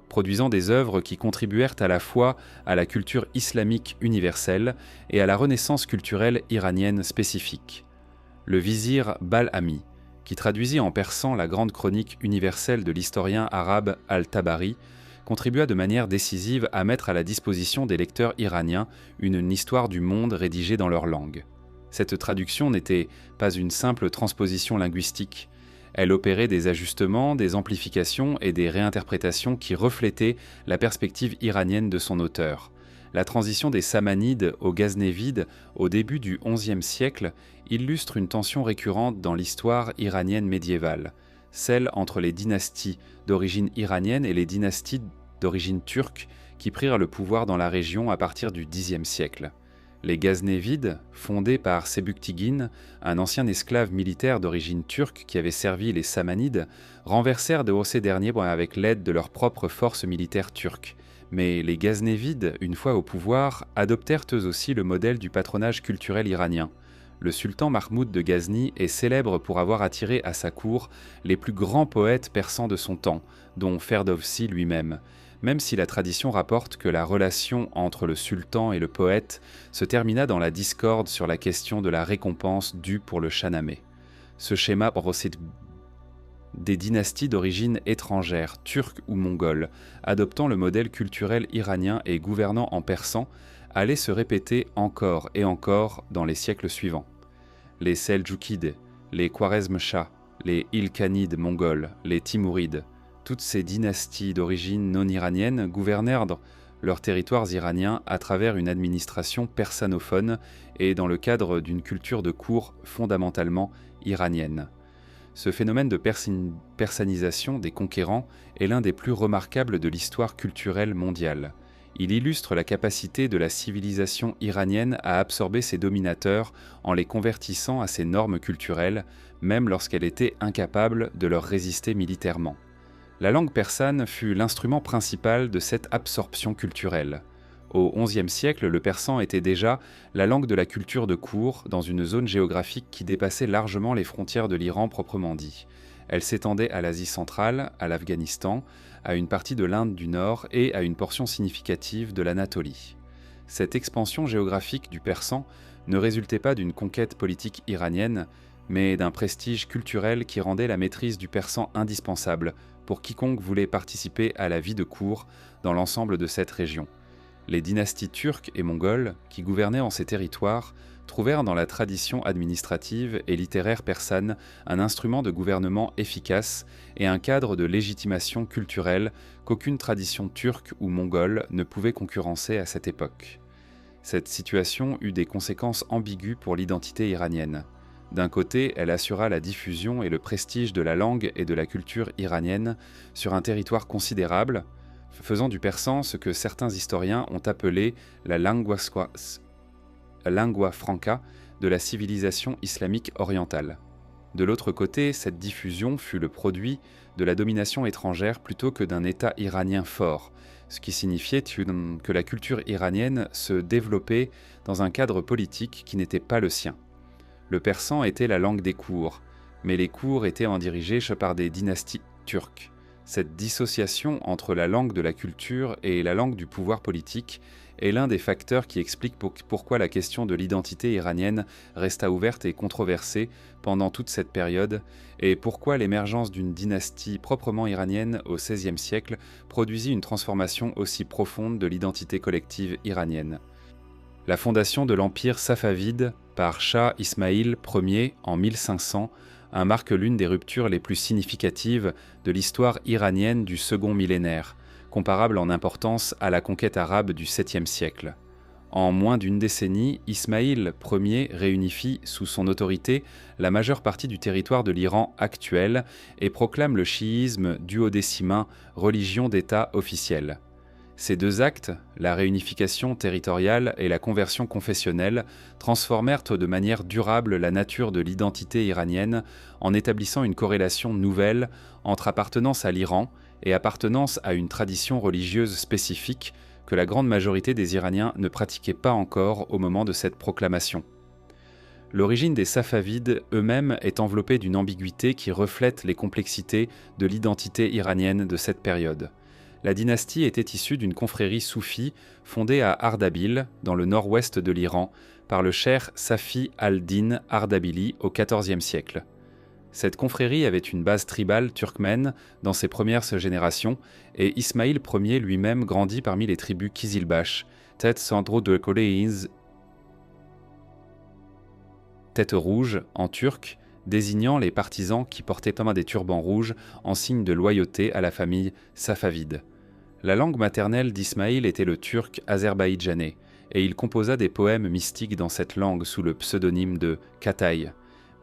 produisant des œuvres qui contribuèrent à la fois à la culture islamique universelle et à la renaissance culturelle iranienne spécifique. Le vizir Bal-Ami, qui traduisit en persan la grande chronique universelle de l'historien arabe Al-Tabari, contribua de manière décisive à mettre à la disposition des lecteurs iraniens une histoire du monde rédigée dans leur langue. Cette traduction n'était pas une simple transposition linguistique. Elle opérait des ajustements, des amplifications et des réinterprétations qui reflétaient la perspective iranienne de son auteur. La transition des Samanides aux Ghaznévides au début du XIe siècle illustre une tension récurrente dans l'histoire iranienne médiévale, celle entre les dynasties d'origine iranienne et les dynasties d'origine turque qui prirent le pouvoir dans la région à partir du Xe siècle. Les Ghaznévides, fondés par Sebüktigin, un ancien esclave militaire d'origine turque qui avait servi les Samanides, renversèrent de haut ces derniers avec l'aide de leurs propres forces militaires turques. Mais les Ghaznévides, une fois au pouvoir, adoptèrent eux aussi le modèle du patronage culturel iranien. Le sultan Mahmoud de Ghazni est célèbre pour avoir attiré à sa cour les plus grands poètes persans de son temps, dont Ferdowsi lui-même, même si la tradition rapporte que la relation entre le sultan et le poète se termina dans la discorde sur la question de la récompense due pour le Shahnameh. Ce schéma procède des dynasties d'origine étrangère, turque ou mongole, adoptant le modèle culturel iranien et gouvernant en persan, allait se répéter encore et encore dans les siècles suivants. Les Seldjoukides, les Khwarezm-Shahs, les Ilkhanides mongols, les Timourides, toutes ces dynasties d'origine non iranienne gouvernèrent leurs territoires iraniens à travers une administration persanophone et dans le cadre d'une culture de cour fondamentalement iranienne. Ce phénomène de persanisation des conquérants est l'un des plus remarquables de l'histoire culturelle mondiale. Il illustre la capacité de la civilisation iranienne à absorber ses dominateurs en les convertissant à ses normes culturelles, même lorsqu'elle était incapable de leur résister militairement. La langue persane fut l'instrument principal de cette absorption culturelle. Au XIe siècle, le persan était déjà la langue de la culture de cour dans une zone géographique qui dépassait largement les frontières de l'Iran proprement dit. Elle s'étendait à l'Asie centrale, à l'Afghanistan, à une partie de l'Inde du Nord et à une portion significative de l'Anatolie. Cette expansion géographique du persan ne résultait pas d'une conquête politique iranienne, mais d'un prestige culturel qui rendait la maîtrise du persan indispensable pour quiconque voulait participer à la vie de cour dans l'ensemble de cette région. Les dynasties turques et mongoles, qui gouvernaient en ces territoires, trouvèrent dans la tradition administrative et littéraire persane un instrument de gouvernement efficace et un cadre de légitimation culturelle qu'aucune tradition turque ou mongole ne pouvait concurrencer à cette époque. Cette situation eut des conséquences ambiguës pour l'identité iranienne. D'un côté, elle assura la diffusion et le prestige de la langue et de la culture iranienne sur un territoire considérable, faisant du persan ce que certains historiens ont appelé la lingua franca de la civilisation islamique orientale. De l'autre côté, cette diffusion fut le produit de la domination étrangère plutôt que d'un État iranien fort, ce qui signifiait que la culture iranienne se développait dans un cadre politique qui n'était pas le sien. Le persan était la langue des cours, mais les cours étaient dirigés par des dynasties turques. Cette dissociation entre la langue de la culture et la langue du pouvoir politique est l'un des facteurs qui explique pourquoi la question de l'identité iranienne resta ouverte et controversée pendant toute cette période, et pourquoi l'émergence d'une dynastie proprement iranienne au XVIe siècle produisit une transformation aussi profonde de l'identité collective iranienne. La fondation de l'empire safavide par Shah Ismail Ier en 1500 marque l'une des ruptures les plus significatives de l'histoire iranienne du second millénaire, comparable en importance à la conquête arabe du 7e siècle. En moins d'une décennie, Ismail Ier réunifie sous son autorité la majeure partie du territoire de l'Iran actuel et proclame le chiisme duodécimain religion d'État officielle. Ces deux actes, la réunification territoriale et la conversion confessionnelle, transformèrent de manière durable la nature de l'identité iranienne en établissant une corrélation nouvelle entre appartenance à l'Iran et appartenance à une tradition religieuse spécifique que la grande majorité des Iraniens ne pratiquaient pas encore au moment de cette proclamation. L'origine des Safavides eux-mêmes est enveloppée d'une ambiguïté qui reflète les complexités de l'identité iranienne de cette période. La dynastie était issue d'une confrérie soufie fondée à Ardabil, dans le nord-ouest de l'Iran, par le cheikh Safi al-Din Ardabili au XIVe siècle. Cette confrérie avait une base tribale turkmène dans ses premières générations, et Ismail Ier lui-même grandit parmi les tribus Kizilbash, tête rouge en turc, désignant les partisans qui portaient des turbans rouges en signe de loyauté à la famille safavide. La langue maternelle d'Ismaïl était le turc azerbaïdjanais, et il composa des poèmes mystiques dans cette langue sous le pseudonyme de Kataï.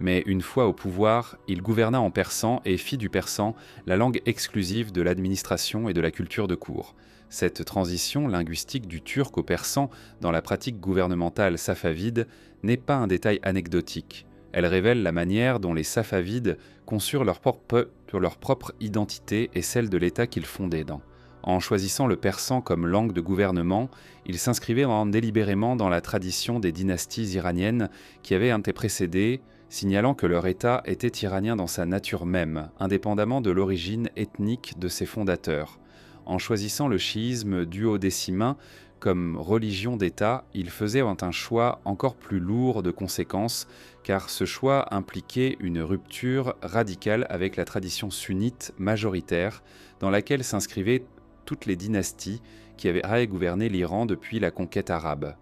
Mais une fois au pouvoir, il gouverna en persan et fit du persan la langue exclusive de l'administration et de la culture de cour. Cette transition linguistique du turc au persan dans la pratique gouvernementale safavide n'est pas un détail anecdotique. Elle révèle la manière dont les Safavides conçurent leur propre identité et celle de l'État qu'ils fondaient dans. En choisissant le persan comme langue de gouvernement, ils s'inscrivaient délibérément dans la tradition des dynasties iraniennes qui avaient été précédées, signalant que leur État était iranien dans sa nature même, indépendamment de l'origine ethnique de ses fondateurs. En choisissant le chiisme duodécimain comme religion d'État, ils faisaient un choix encore plus lourd de conséquences, car ce choix impliquait une rupture radicale avec la tradition sunnite majoritaire, dans laquelle s'inscrivaient toutes les dynasties qui avaient gouverné l'Iran depuis la conquête arabe.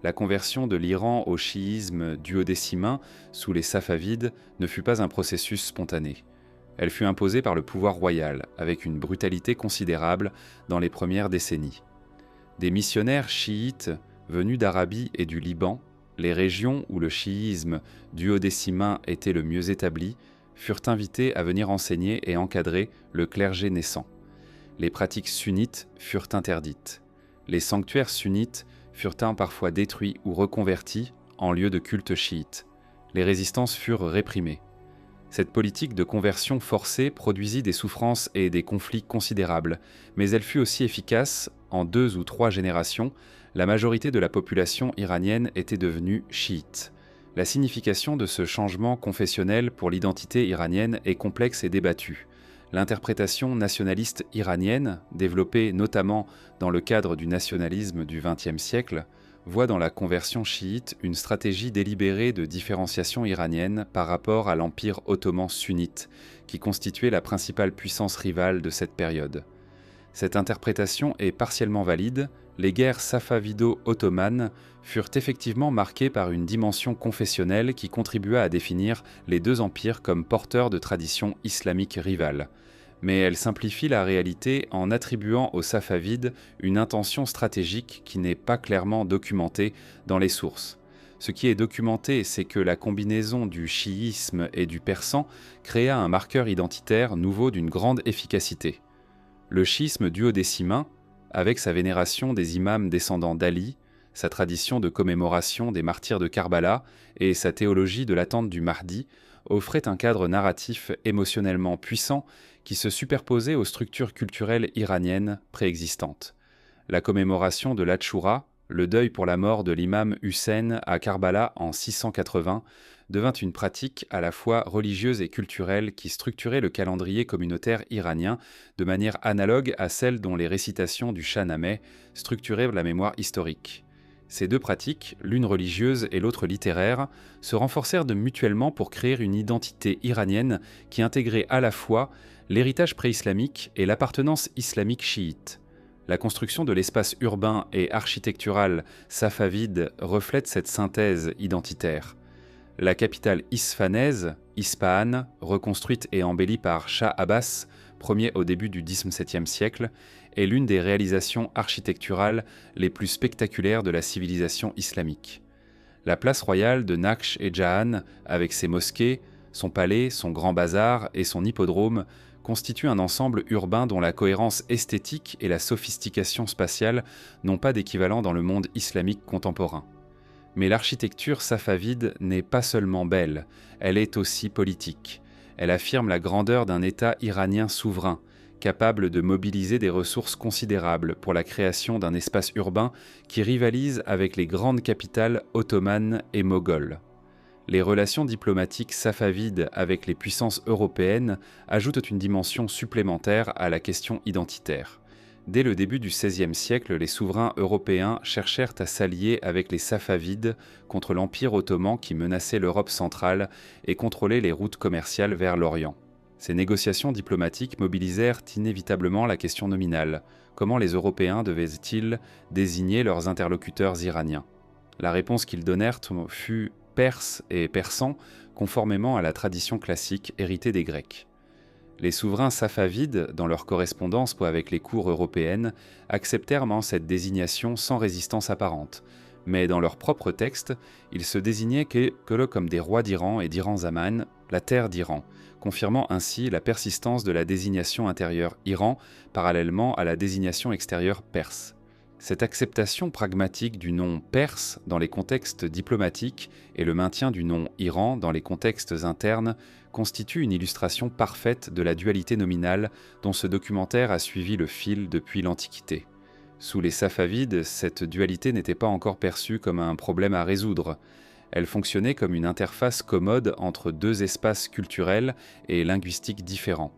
La conversion de l'Iran au chiisme duodécimain sous les Safavides ne fut pas un processus spontané. Elle fut imposée par le pouvoir royal, avec une brutalité considérable dans les premières décennies. Des missionnaires chiites venus d'Arabie et du Liban, les régions où le chiisme duodécimain était le mieux établi, furent invités à venir enseigner et encadrer le clergé naissant. Les pratiques sunnites furent interdites. Les sanctuaires sunnites furent parfois détruits ou reconvertis en lieux de culte chiite. Les résistances furent réprimées. Cette politique de conversion forcée produisit des souffrances et des conflits considérables, mais elle fut aussi efficace. En 2 ou 3 générations, la majorité de la population iranienne était devenue chiite. La signification de ce changement confessionnel pour l'identité iranienne est complexe et débattue. L'interprétation nationaliste iranienne, développée notamment dans le cadre du nationalisme du XXe siècle, voit dans la conversion chiite une stratégie délibérée de différenciation iranienne par rapport à l'empire ottoman sunnite, qui constituait la principale puissance rivale de cette période. Cette interprétation est partiellement valide. Les guerres safavido-ottomanes furent effectivement marquées par une dimension confessionnelle qui contribua à définir les deux empires comme porteurs de traditions islamiques rivales. Mais elle simplifie la réalité en attribuant aux Safavides une intention stratégique qui n'est pas clairement documentée dans les sources. Ce qui est documenté, c'est que la combinaison du chiisme et du persan créa un marqueur identitaire nouveau d'une grande efficacité. Le chiisme duodécimain, avec sa vénération des imams descendants d'Ali, sa tradition de commémoration des martyrs de Karbala et sa théologie de l'attente du Mahdi, offrait un cadre narratif émotionnellement puissant qui se superposait aux structures culturelles iraniennes préexistantes. La commémoration de l'Achoura, Le deuil pour la mort de l'imam Hussein à Karbala en 680 devint une pratique à la fois religieuse et culturelle qui structurait le calendrier communautaire iranien de manière analogue à celle dont les récitations du Shahnameh structuraient la mémoire historique. Ces deux pratiques, l'une religieuse et l'autre littéraire, se renforcèrent mutuellement pour créer une identité iranienne qui intégrait à la fois l'héritage pré-islamique et l'appartenance islamique chiite. La construction de l'espace urbain et architectural safavide reflète cette synthèse identitaire. La capitale isfanaise, Ispahan, reconstruite et embellie par Shah Abbas, premier au début du XVIIe siècle, est l'une des réalisations architecturales les plus spectaculaires de la civilisation islamique. La place royale de Nakhch et Jahan, avec ses mosquées, son palais, son grand bazar et son hippodrome, constitue un ensemble urbain dont la cohérence esthétique et la sophistication spatiale n'ont pas d'équivalent dans le monde islamique contemporain. Mais l'architecture safavide n'est pas seulement belle, elle est aussi politique. Elle affirme la grandeur d'un État iranien souverain, capable de mobiliser des ressources considérables pour la création d'un espace urbain qui rivalise avec les grandes capitales ottomanes et mogholes. Les relations diplomatiques safavides avec les puissances européennes ajoutent une dimension supplémentaire à la question identitaire. Dès le début du XVIe siècle, les souverains européens cherchèrent à s'allier avec les Safavides contre l'Empire ottoman qui menaçait l'Europe centrale et contrôlait les routes commerciales vers l'Orient. Ces négociations diplomatiques mobilisèrent inévitablement la question nominale. Comment les Européens devaient-ils désigner leurs interlocuteurs iraniens ? La réponse qu'ils donnèrent fut perse et persan, conformément à la tradition classique héritée des Grecs. Les souverains safavides, dans leur correspondance avec les cours européennes, acceptèrent cette désignation sans résistance apparente, mais dans leurs propres textes, ils se désignaient comme des rois d'Iran et d'Iran-Zaman, la terre d'Iran, confirmant ainsi la persistance de la désignation intérieure Iran parallèlement à la désignation extérieure Perse. Cette acceptation pragmatique du nom perse dans les contextes diplomatiques et le maintien du nom Iran dans les contextes internes constituent une illustration parfaite de la dualité nominale dont ce documentaire a suivi le fil depuis l'Antiquité. Sous les Safavides, cette dualité n'était pas encore perçue comme un problème à résoudre. Elle fonctionnait comme une interface commode entre deux espaces culturels et linguistiques différents.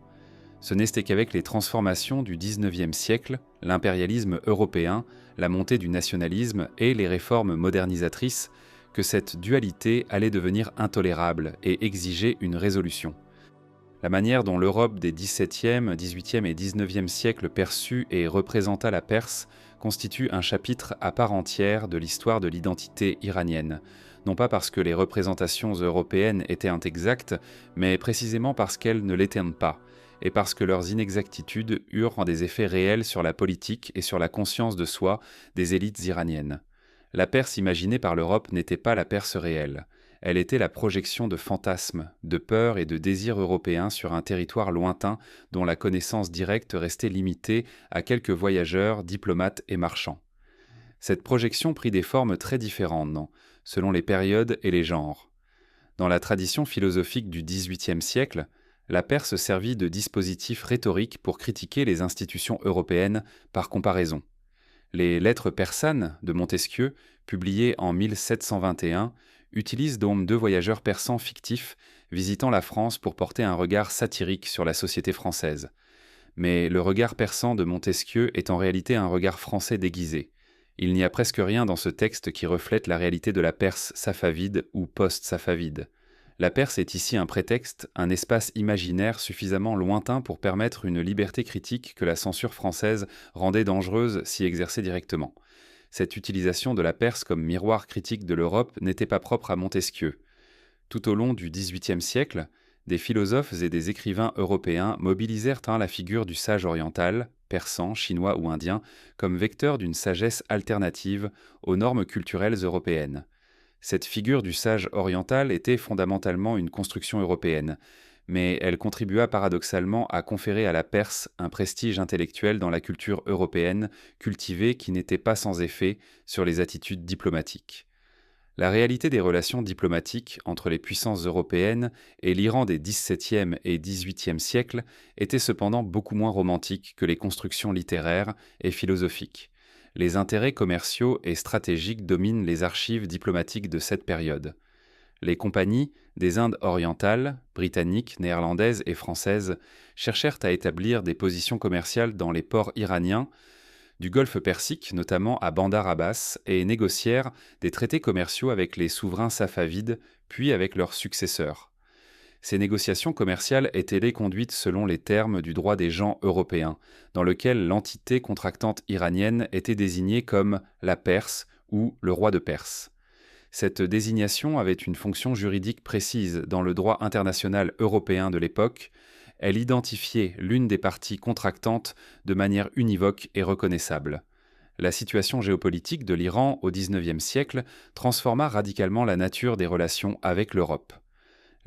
Ce n'était qu'avec les transformations du XIXe siècle, l'impérialisme européen, la montée du nationalisme et les réformes modernisatrices, que cette dualité allait devenir intolérable et exiger une résolution. La manière dont l'Europe des XVIIe, XVIIIe et XIXe siècles perçut et représenta la Perse constitue un chapitre à part entière de l'histoire de l'identité iranienne, non pas parce que les représentations européennes étaient inexactes, mais précisément parce qu'elles ne l'étaient pas, et parce que leurs inexactitudes eurent des effets réels sur la politique et sur la conscience de soi des élites iraniennes. La Perse imaginée par l'Europe n'était pas la Perse réelle. Elle était la projection de fantasmes, de peurs et de désirs européens sur un territoire lointain dont la connaissance directe restait limitée à quelques voyageurs, diplomates et marchands. Cette projection prit des formes très différentes, selon les périodes et les genres. Dans la tradition philosophique du XVIIIe siècle, la Perse servit de dispositif rhétorique pour critiquer les institutions européennes par comparaison. Les Lettres persanes de Montesquieu, publiées en 1721, utilisent donc deux voyageurs persans fictifs visitant la France pour porter un regard satirique sur la société française. Mais le regard persan de Montesquieu est en réalité un regard français déguisé. Il n'y a presque rien dans ce texte qui reflète la réalité de la Perse safavide ou post-safavide. La Perse est ici un prétexte, un espace imaginaire suffisamment lointain pour permettre une liberté critique que la censure française rendait dangereuse si exercée directement. Cette utilisation de la Perse comme miroir critique de l'Europe n'était pas propre à Montesquieu. Tout au long du XVIIIe siècle, des philosophes et des écrivains européens mobilisèrent la figure du sage oriental, persan, chinois ou indien, comme vecteur d'une sagesse alternative aux normes culturelles européennes. Cette figure du sage oriental était fondamentalement une construction européenne, mais elle contribua paradoxalement à conférer à la Perse un prestige intellectuel dans la culture européenne cultivée qui n'était pas sans effet sur les attitudes diplomatiques. La réalité des relations diplomatiques entre les puissances européennes et l'Iran des XVIIe et XVIIIe siècles était cependant beaucoup moins romantique que les constructions littéraires et philosophiques. les intérêts commerciaux et stratégiques dominent les archives diplomatiques de cette période. Les compagnies des Indes orientales, britanniques, néerlandaises et françaises, cherchèrent à établir des positions commerciales dans les ports iraniens, du Golfe Persique, notamment à Bandar Abbas, et négocièrent des traités commerciaux avec les souverains safavides, puis avec leurs successeurs. Ces négociations commerciales étaient conduites selon les termes du droit des gens européens, dans lequel l'entité contractante iranienne était désignée comme la Perse ou le roi de Perse. Cette désignation avait une fonction juridique précise dans le droit international européen de l'époque. Elle identifiait l'une des parties contractantes de manière univoque et reconnaissable. La situation géopolitique de l'Iran au XIXe siècle transforma radicalement la nature des relations avec l'Europe.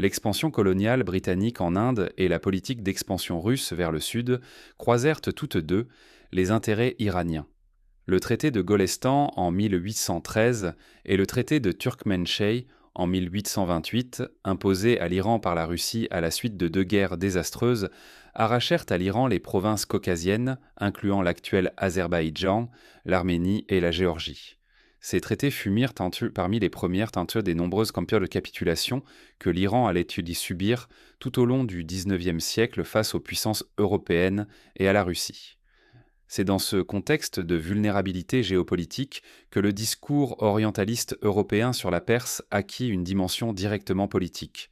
L'expansion coloniale britannique en Inde et la politique d'expansion russe vers le sud croisèrent toutes deux les intérêts iraniens. Le traité de Golestan en 1813 et le traité de Turkmenchai en 1828, imposés à l'Iran par la Russie à la suite de deux guerres désastreuses, arrachèrent à l'Iran les provinces caucasiennes, incluant l'actuel Azerbaïdjan, l'Arménie et la Géorgie. Ces traités furent parmi les premières teintures des nombreuses campagnes de capitulation que l'Iran allait subir tout au long du XIXe siècle face aux puissances européennes et à la Russie. C'est dans ce contexte de vulnérabilité géopolitique que le discours orientaliste européen sur la Perse acquit une dimension directement politique.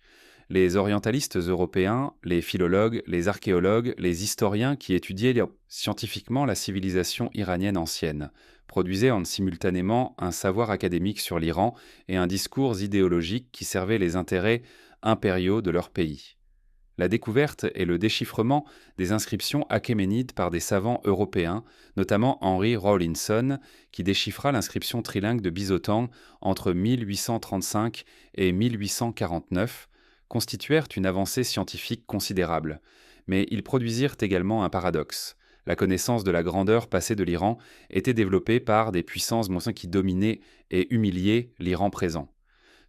Les orientalistes européens, les philologues, les archéologues, les historiens qui étudiaient scientifiquement la civilisation iranienne ancienne, produisaient simultanément un savoir académique sur l'Iran et un discours idéologique qui servait les intérêts impériaux de leur pays. La découverte et le déchiffrement des inscriptions achéménides par des savants européens, notamment Henry Rawlinson, qui déchiffra l'inscription trilingue de Bizotang entre 1835 et 1849, constituèrent une avancée scientifique considérable. Mais ils produisirent également un paradoxe. La connaissance de la grandeur passée de l'Iran était développée par des puissances qui dominaient et humiliaient l'Iran présent.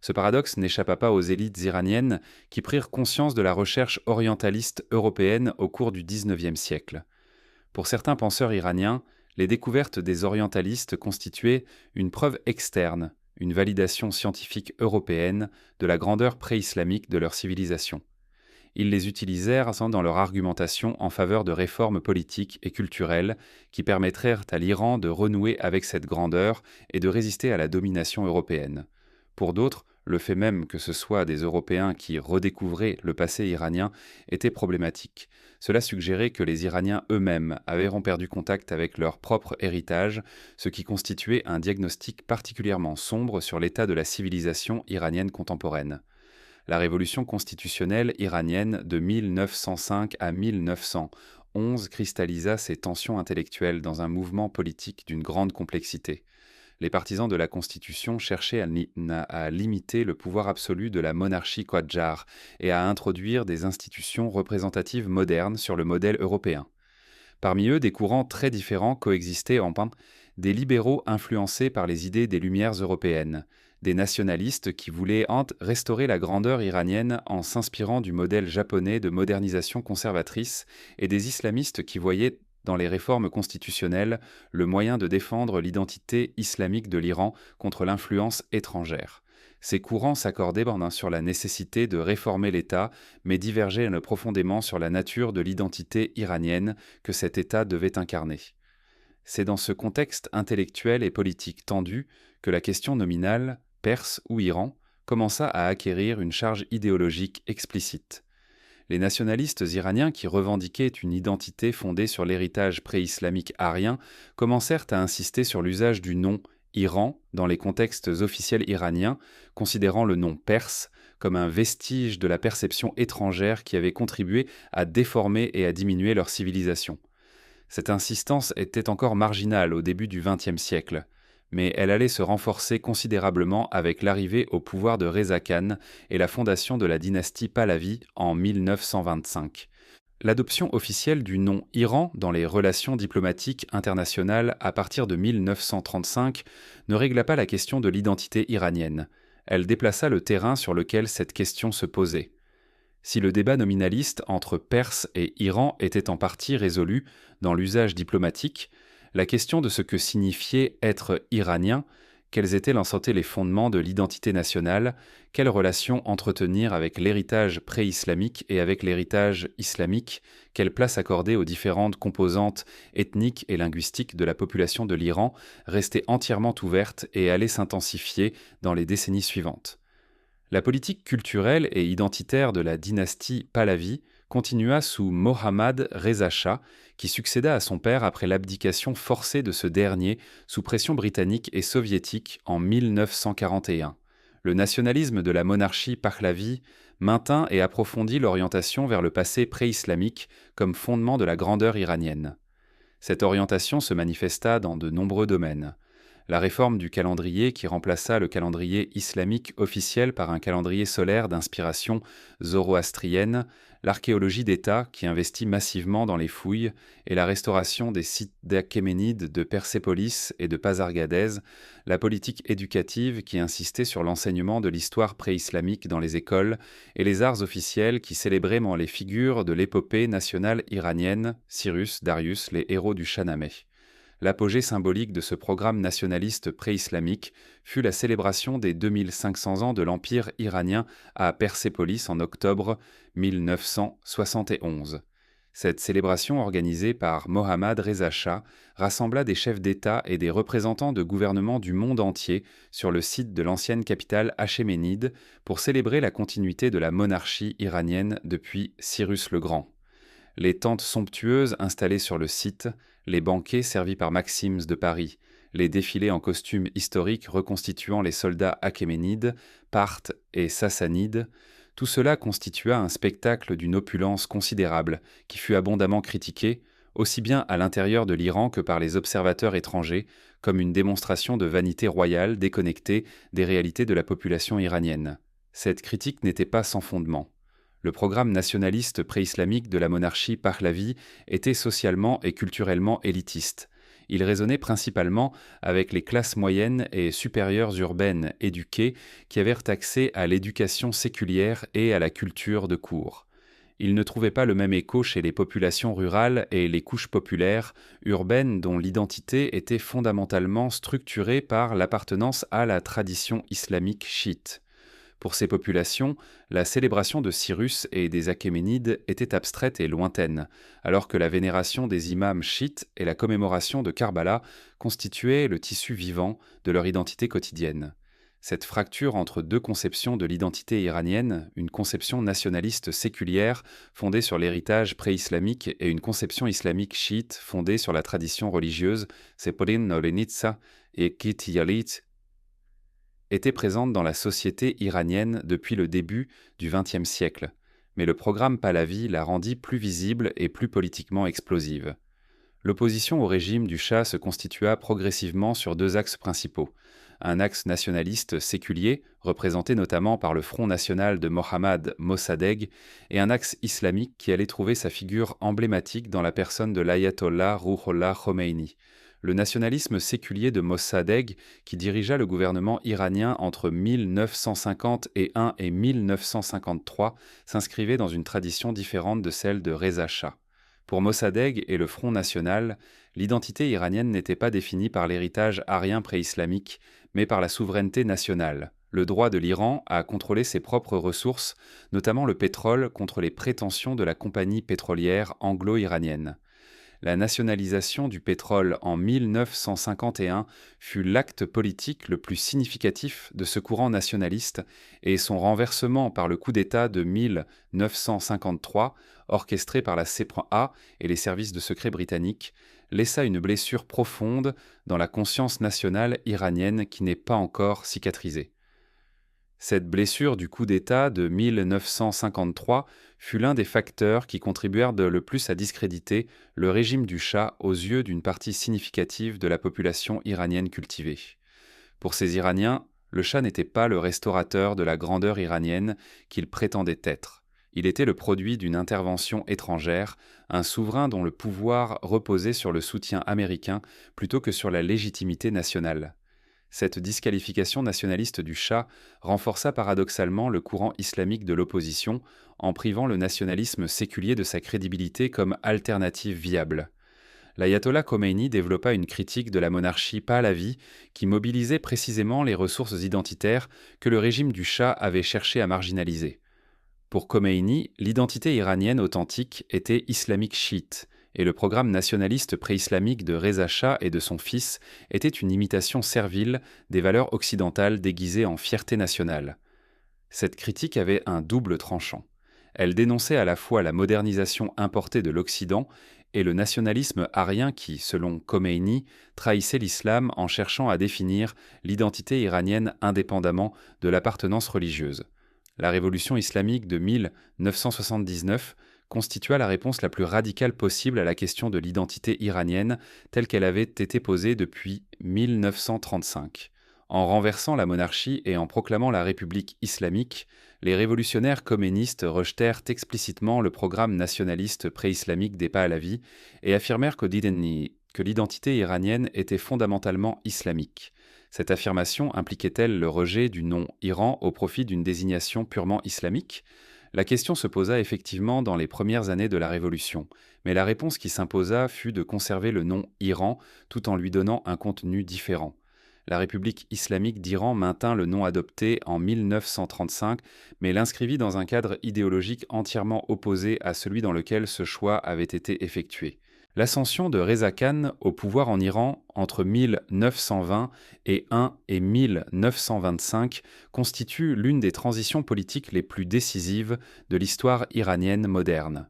Ce paradoxe n'échappa pas aux élites iraniennes qui prirent conscience de la recherche orientaliste européenne au cours du XIXe siècle. Pour certains penseurs iraniens, les découvertes des orientalistes constituaient une preuve externe, une validation scientifique européenne de la grandeur pré-islamique de leur civilisation. Ils les utilisèrent dans leur argumentation en faveur de réformes politiques et culturelles qui permettraient à l'Iran de renouer avec cette grandeur et de résister à la domination européenne. Pour d'autres, le fait même que ce soit des Européens qui redécouvraient le passé iranien était problématique. Cela suggérait que les Iraniens eux-mêmes avaient perdu contact avec leur propre héritage, ce qui constituait un diagnostic particulièrement sombre sur l'état de la civilisation iranienne contemporaine. La révolution constitutionnelle iranienne de 1905 à 1911 cristallisa ces tensions intellectuelles dans un mouvement politique d'une grande complexité. Les partisans de la Constitution cherchaient à limiter le pouvoir absolu de la monarchie Qadjar et à introduire des institutions représentatives modernes sur le modèle européen. Parmi eux, des courants très différents coexistaient des libéraux influencés par les idées des Lumières européennes, des nationalistes qui voulaient restaurer la grandeur iranienne en s'inspirant du modèle japonais de modernisation conservatrice et des islamistes qui voyaient dans les réformes constitutionnelles le moyen de défendre l'identité islamique de l'Iran contre l'influence étrangère. Ces courants s'accordaient sur la nécessité de réformer l'État, mais divergeaient profondément sur la nature de l'identité iranienne que cet État devait incarner. C'est dans ce contexte intellectuel et politique tendu que la question nominale, Perse ou Iran, commença à acquérir une charge idéologique explicite. Les nationalistes iraniens qui revendiquaient une identité fondée sur l'héritage pré-islamique arien commencèrent à insister sur l'usage du nom Iran dans les contextes officiels iraniens, considérant le nom perse comme un vestige de la perception étrangère qui avait contribué à déformer et à diminuer leur civilisation. Cette insistance était encore marginale au début du XXe siècle, mais elle allait se renforcer considérablement avec l'arrivée au pouvoir de Reza Khan et la fondation de la dynastie Pahlavi en 1925. L'adoption officielle du nom Iran dans les relations diplomatiques internationales à partir de 1935 ne régla pas la question de l'identité iranienne. Elle déplaça le terrain sur lequel cette question se posait. Si le débat nominaliste entre Perse et Iran était en partie résolu dans l'usage diplomatique, La question de ce que signifiait être iranien, quels étaient en santé les fondements de l'identité nationale, quelle relation entretenir avec l'héritage pré-islamique et avec l'héritage islamique, quelle place accorder aux différentes composantes ethniques et linguistiques de la population de l'Iran, restait entièrement ouverte et allait s'intensifier dans les décennies suivantes. La politique culturelle et identitaire de la dynastie Pahlavi continua sous Mohammad Reza Shah, qui succéda à son père après l'abdication forcée de ce dernier sous pression britannique et soviétique en 1941. Le nationalisme de la monarchie Pahlavi maintint et approfondit l'orientation vers le passé pré-islamique comme fondement de la grandeur iranienne. Cette orientation se manifesta dans de nombreux domaines. La réforme du calendrier qui remplaça le calendrier islamique officiel par un calendrier solaire d'inspiration zoroastrienne, l'archéologie d'État qui investit massivement dans les fouilles et la restauration des sites d'achéménides de Persépolis et de Pasargadès, la politique éducative qui insistait sur l'enseignement de l'histoire pré-islamique dans les écoles et les arts officiels qui célébraient les figures de l'épopée nationale iranienne, Cyrus, Darius, les héros du Shahnameh. L'apogée symbolique de ce programme nationaliste pré-islamique fut la célébration des 2500 ans de l'Empire iranien à Persépolis en octobre 1971. Cette célébration organisée par Mohammad Reza Shah rassembla des chefs d'État et des représentants de gouvernements du monde entier sur le site de l'ancienne capitale achéménide pour célébrer la continuité de la monarchie iranienne depuis Cyrus le Grand. Les tentes somptueuses installées sur le site, les banquets servis par Maxims de Paris, les défilés en costumes historiques reconstituant les soldats achéménides, parthes et sassanides, tout cela constitua un spectacle d'une opulence considérable qui fut abondamment critiqué, aussi bien à l'intérieur de l'Iran que par les observateurs étrangers, comme une démonstration de vanité royale déconnectée des réalités de la population iranienne. Cette critique n'était pas sans fondement. Le programme nationaliste pré-islamique de la monarchie Pahlavi était socialement et culturellement élitiste. Il résonnait principalement avec les classes moyennes et supérieures urbaines éduquées qui avaient accès à l'éducation séculière et à la culture de cour. Il ne trouvait pas le même écho chez les populations rurales et les couches populaires, urbaines dont l'identité était fondamentalement structurée par l'appartenance à la tradition islamique chiite. Pour ces populations, la célébration de Cyrus et des Achéménides était abstraite et lointaine, alors que la vénération des imams chiites et la commémoration de Karbala constituaient le tissu vivant de leur identité quotidienne. Cette fracture entre deux conceptions de l'identité iranienne, une conception nationaliste séculière fondée sur l'héritage pré-islamique et une conception islamique chiite fondée sur la tradition religieuse, Seporin Nolenitsa et Kitiyalit, était présente dans la société iranienne depuis le début du XXe siècle, mais le programme Pahlavi la rendit plus visible et plus politiquement explosive. L'opposition au régime du Shah se constitua progressivement sur deux axes principaux. Un axe nationaliste séculier, représenté notamment par le Front national de Mohammad Mossadegh, et un axe islamique qui allait trouver sa figure emblématique dans la personne de l'ayatollah Ruhollah Khomeini. Le nationalisme séculier de Mossadegh, qui dirigea le gouvernement iranien entre 1951 et 1953, s'inscrivait dans une tradition différente de celle de Reza Shah. Pour Mossadegh et le Front national, l'identité iranienne n'était pas définie par l'héritage arien pré-islamique, mais par la souveraineté nationale, le droit de l'Iran à contrôler ses propres ressources, notamment le pétrole, contre les prétentions de la compagnie pétrolière anglo-iranienne. La nationalisation du pétrole en 1951 fut l'acte politique le plus significatif de ce courant nationaliste et son renversement par le coup d'État de 1953, orchestré par la CEPRA et les services de secret britanniques, laissa une blessure profonde dans la conscience nationale iranienne qui n'est pas encore cicatrisée. Cette blessure du coup d'État de 1953 fut l'un des facteurs qui contribuèrent le plus à discréditer le régime du Shah aux yeux d'une partie significative de la population iranienne cultivée. Pour ces Iraniens, le Shah n'était pas le restaurateur de la grandeur iranienne qu'il prétendait être. Il était le produit d'une intervention étrangère, un souverain dont le pouvoir reposait sur le soutien américain plutôt que sur la légitimité nationale. Cette disqualification nationaliste du Shah renforça paradoxalement le courant islamique de l'opposition en privant le nationalisme séculier de sa crédibilité comme alternative viable. l'ayatollah Khomeini développa une critique de la monarchie Pahlavi qui mobilisait précisément les ressources identitaires que le régime du Shah avait cherché à marginaliser. Pour Khomeini, l'identité iranienne authentique était islamique chiite, et le programme nationaliste pré-islamique de Reza Shah et de son fils était une imitation servile des valeurs occidentales déguisées en fierté nationale. Cette critique avait un double tranchant. Elle dénonçait à la fois la modernisation importée de l'Occident et le nationalisme arien qui, selon Khomeini, trahissait l'islam en cherchant à définir l'identité iranienne indépendamment de l'appartenance religieuse. La révolution islamique de 1979 constitua la réponse la plus radicale possible à la question de l'identité iranienne telle qu'elle avait été posée depuis 1935. En renversant la monarchie et en proclamant la République islamique, les révolutionnaires khoménistes rejetèrent explicitement le programme nationaliste pré-islamique des Pahlavis et affirmèrent que l'identité iranienne était fondamentalement islamique. Cette affirmation impliquait-elle le rejet du nom Iran au profit d'une désignation purement islamique ? La question se posa effectivement dans les premières années de la Révolution, mais la réponse qui s'imposa fut de conserver le nom Iran tout en lui donnant un contenu différent. La République islamique d'Iran maintint le nom adopté en 1935, mais l'inscrivit dans un cadre idéologique entièrement opposé à celui dans lequel ce choix avait été effectué. L'ascension de Reza Khan au pouvoir en Iran entre 1920 et 1925 constitue l'une des transitions politiques les plus décisives de l'histoire iranienne moderne.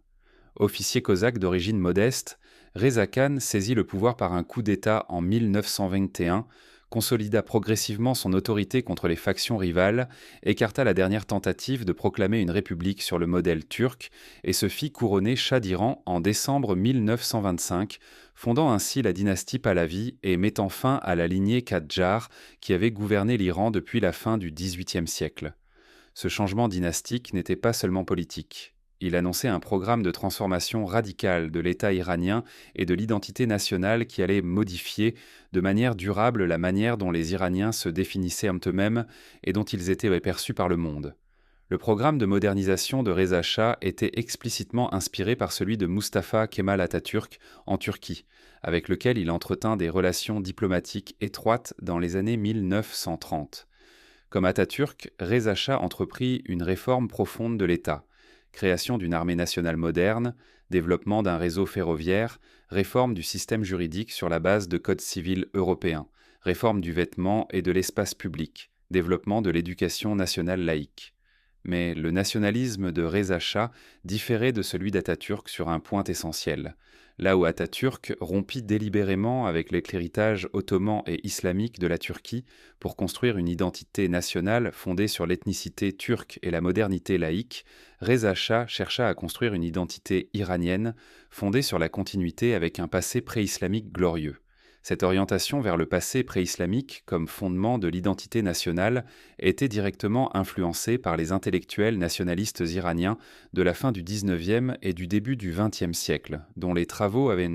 Officier cosaque d'origine modeste, Reza Khan saisit le pouvoir par un coup d'État en 1921, consolida progressivement son autorité contre les factions rivales, écarta la dernière tentative de proclamer une république sur le modèle turc et se fit couronner Shah d'Iran en décembre 1925, fondant ainsi la dynastie Pahlavi et mettant fin à la lignée Kadjar qui avait gouverné l'Iran depuis la fin du XVIIIe siècle. Ce changement dynastique n'était pas seulement politique. Il annonçait un programme de transformation radicale de l'État iranien et de l'identité nationale qui allait modifier de manière durable la manière dont les Iraniens se définissaient eux-mêmes et dont ils étaient perçus par le monde. Le programme de modernisation de Reza Shah était explicitement inspiré par celui de Mustafa Kemal Atatürk en Turquie, avec lequel il entretint des relations diplomatiques étroites dans les années 1930. Comme Atatürk, Reza Shah entreprit une réforme profonde de l'État. Création d'une armée nationale moderne, développement d'un réseau ferroviaire, réforme du système juridique sur la base de codes civils européens, réforme du vêtement et de l'espace public, développement de l'éducation nationale laïque. Mais le nationalisme de Reza Shah différait de celui d'Atatürk sur un point essentiel. Là où Atatürk rompit délibérément avec l'héritage ottoman et islamique de la Turquie pour construire une identité nationale fondée sur l'ethnicité turque et la modernité laïque, Reza Shah chercha à construire une identité iranienne fondée sur la continuité avec un passé pré-islamique glorieux. Cette orientation vers le passé pré-islamique comme fondement de l'identité nationale était directement influencée par les intellectuels nationalistes iraniens de la fin du XIXe et du début du XXe siècle, dont les travaux avaient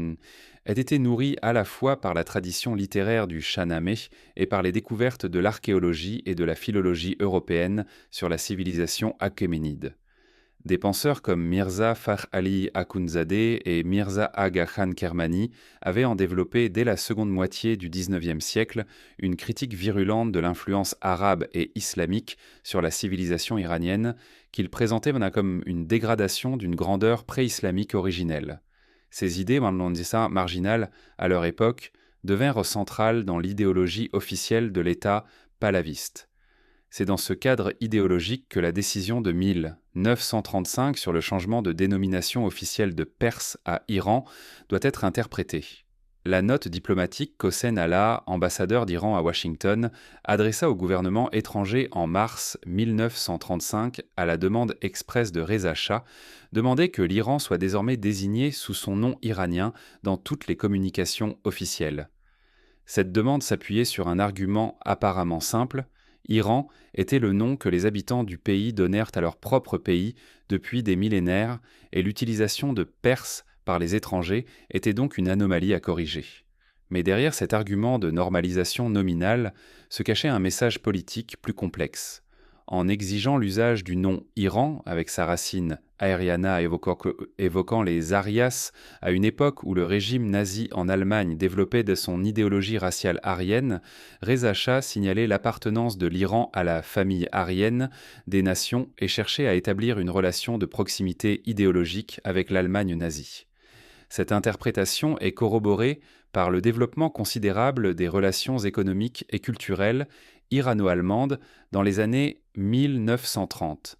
été nourris à la fois par la tradition littéraire du Shahnameh et par les découvertes de l'archéologie et de la philologie européenne sur la civilisation achéménide. Des penseurs comme Mirza Fakhr Ali Akhundzadeh et Mirza Agha Khan Kermani avaient en développé dès la seconde moitié du XIXe siècle une critique virulente de l'influence arabe et islamique sur la civilisation iranienne qu'ils présentaient comme une dégradation d'une grandeur pré-islamique originelle. Ces idées, marginales à leur époque, devinrent centrales dans l'idéologie officielle de l'État pahlaviste. C'est dans ce cadre idéologique que la décision de 1935 sur le changement de dénomination officielle de Perse à Iran doit être interprétée. La note diplomatique qu'Hossein Allah, ambassadeur d'Iran à Washington, adressa au gouvernement étranger en mars 1935 à la demande expresse de Reza Shah, demandait que l'Iran soit désormais désigné sous son nom iranien dans toutes les communications officielles. Cette demande s'appuyait sur un argument apparemment simple. Iran était le nom que les habitants du pays donnèrent à leur propre pays depuis des millénaires et l'utilisation de Perse par les étrangers était donc une anomalie à corriger. Mais derrière cet argument de normalisation nominale se cachait un message politique plus complexe. en exigeant l'usage du nom Iran, avec sa racine Aryana évoquant les Arias, à une époque où le régime nazi en Allemagne développait de son idéologie raciale aryenne. Reza Shah signalait l'appartenance de l'Iran à la famille aryenne des nations et cherchait à établir une relation de proximité idéologique avec l'Allemagne nazie. Cette interprétation est corroborée par le développement considérable des relations économiques et culturelles irano-allemandes dans les années 1930.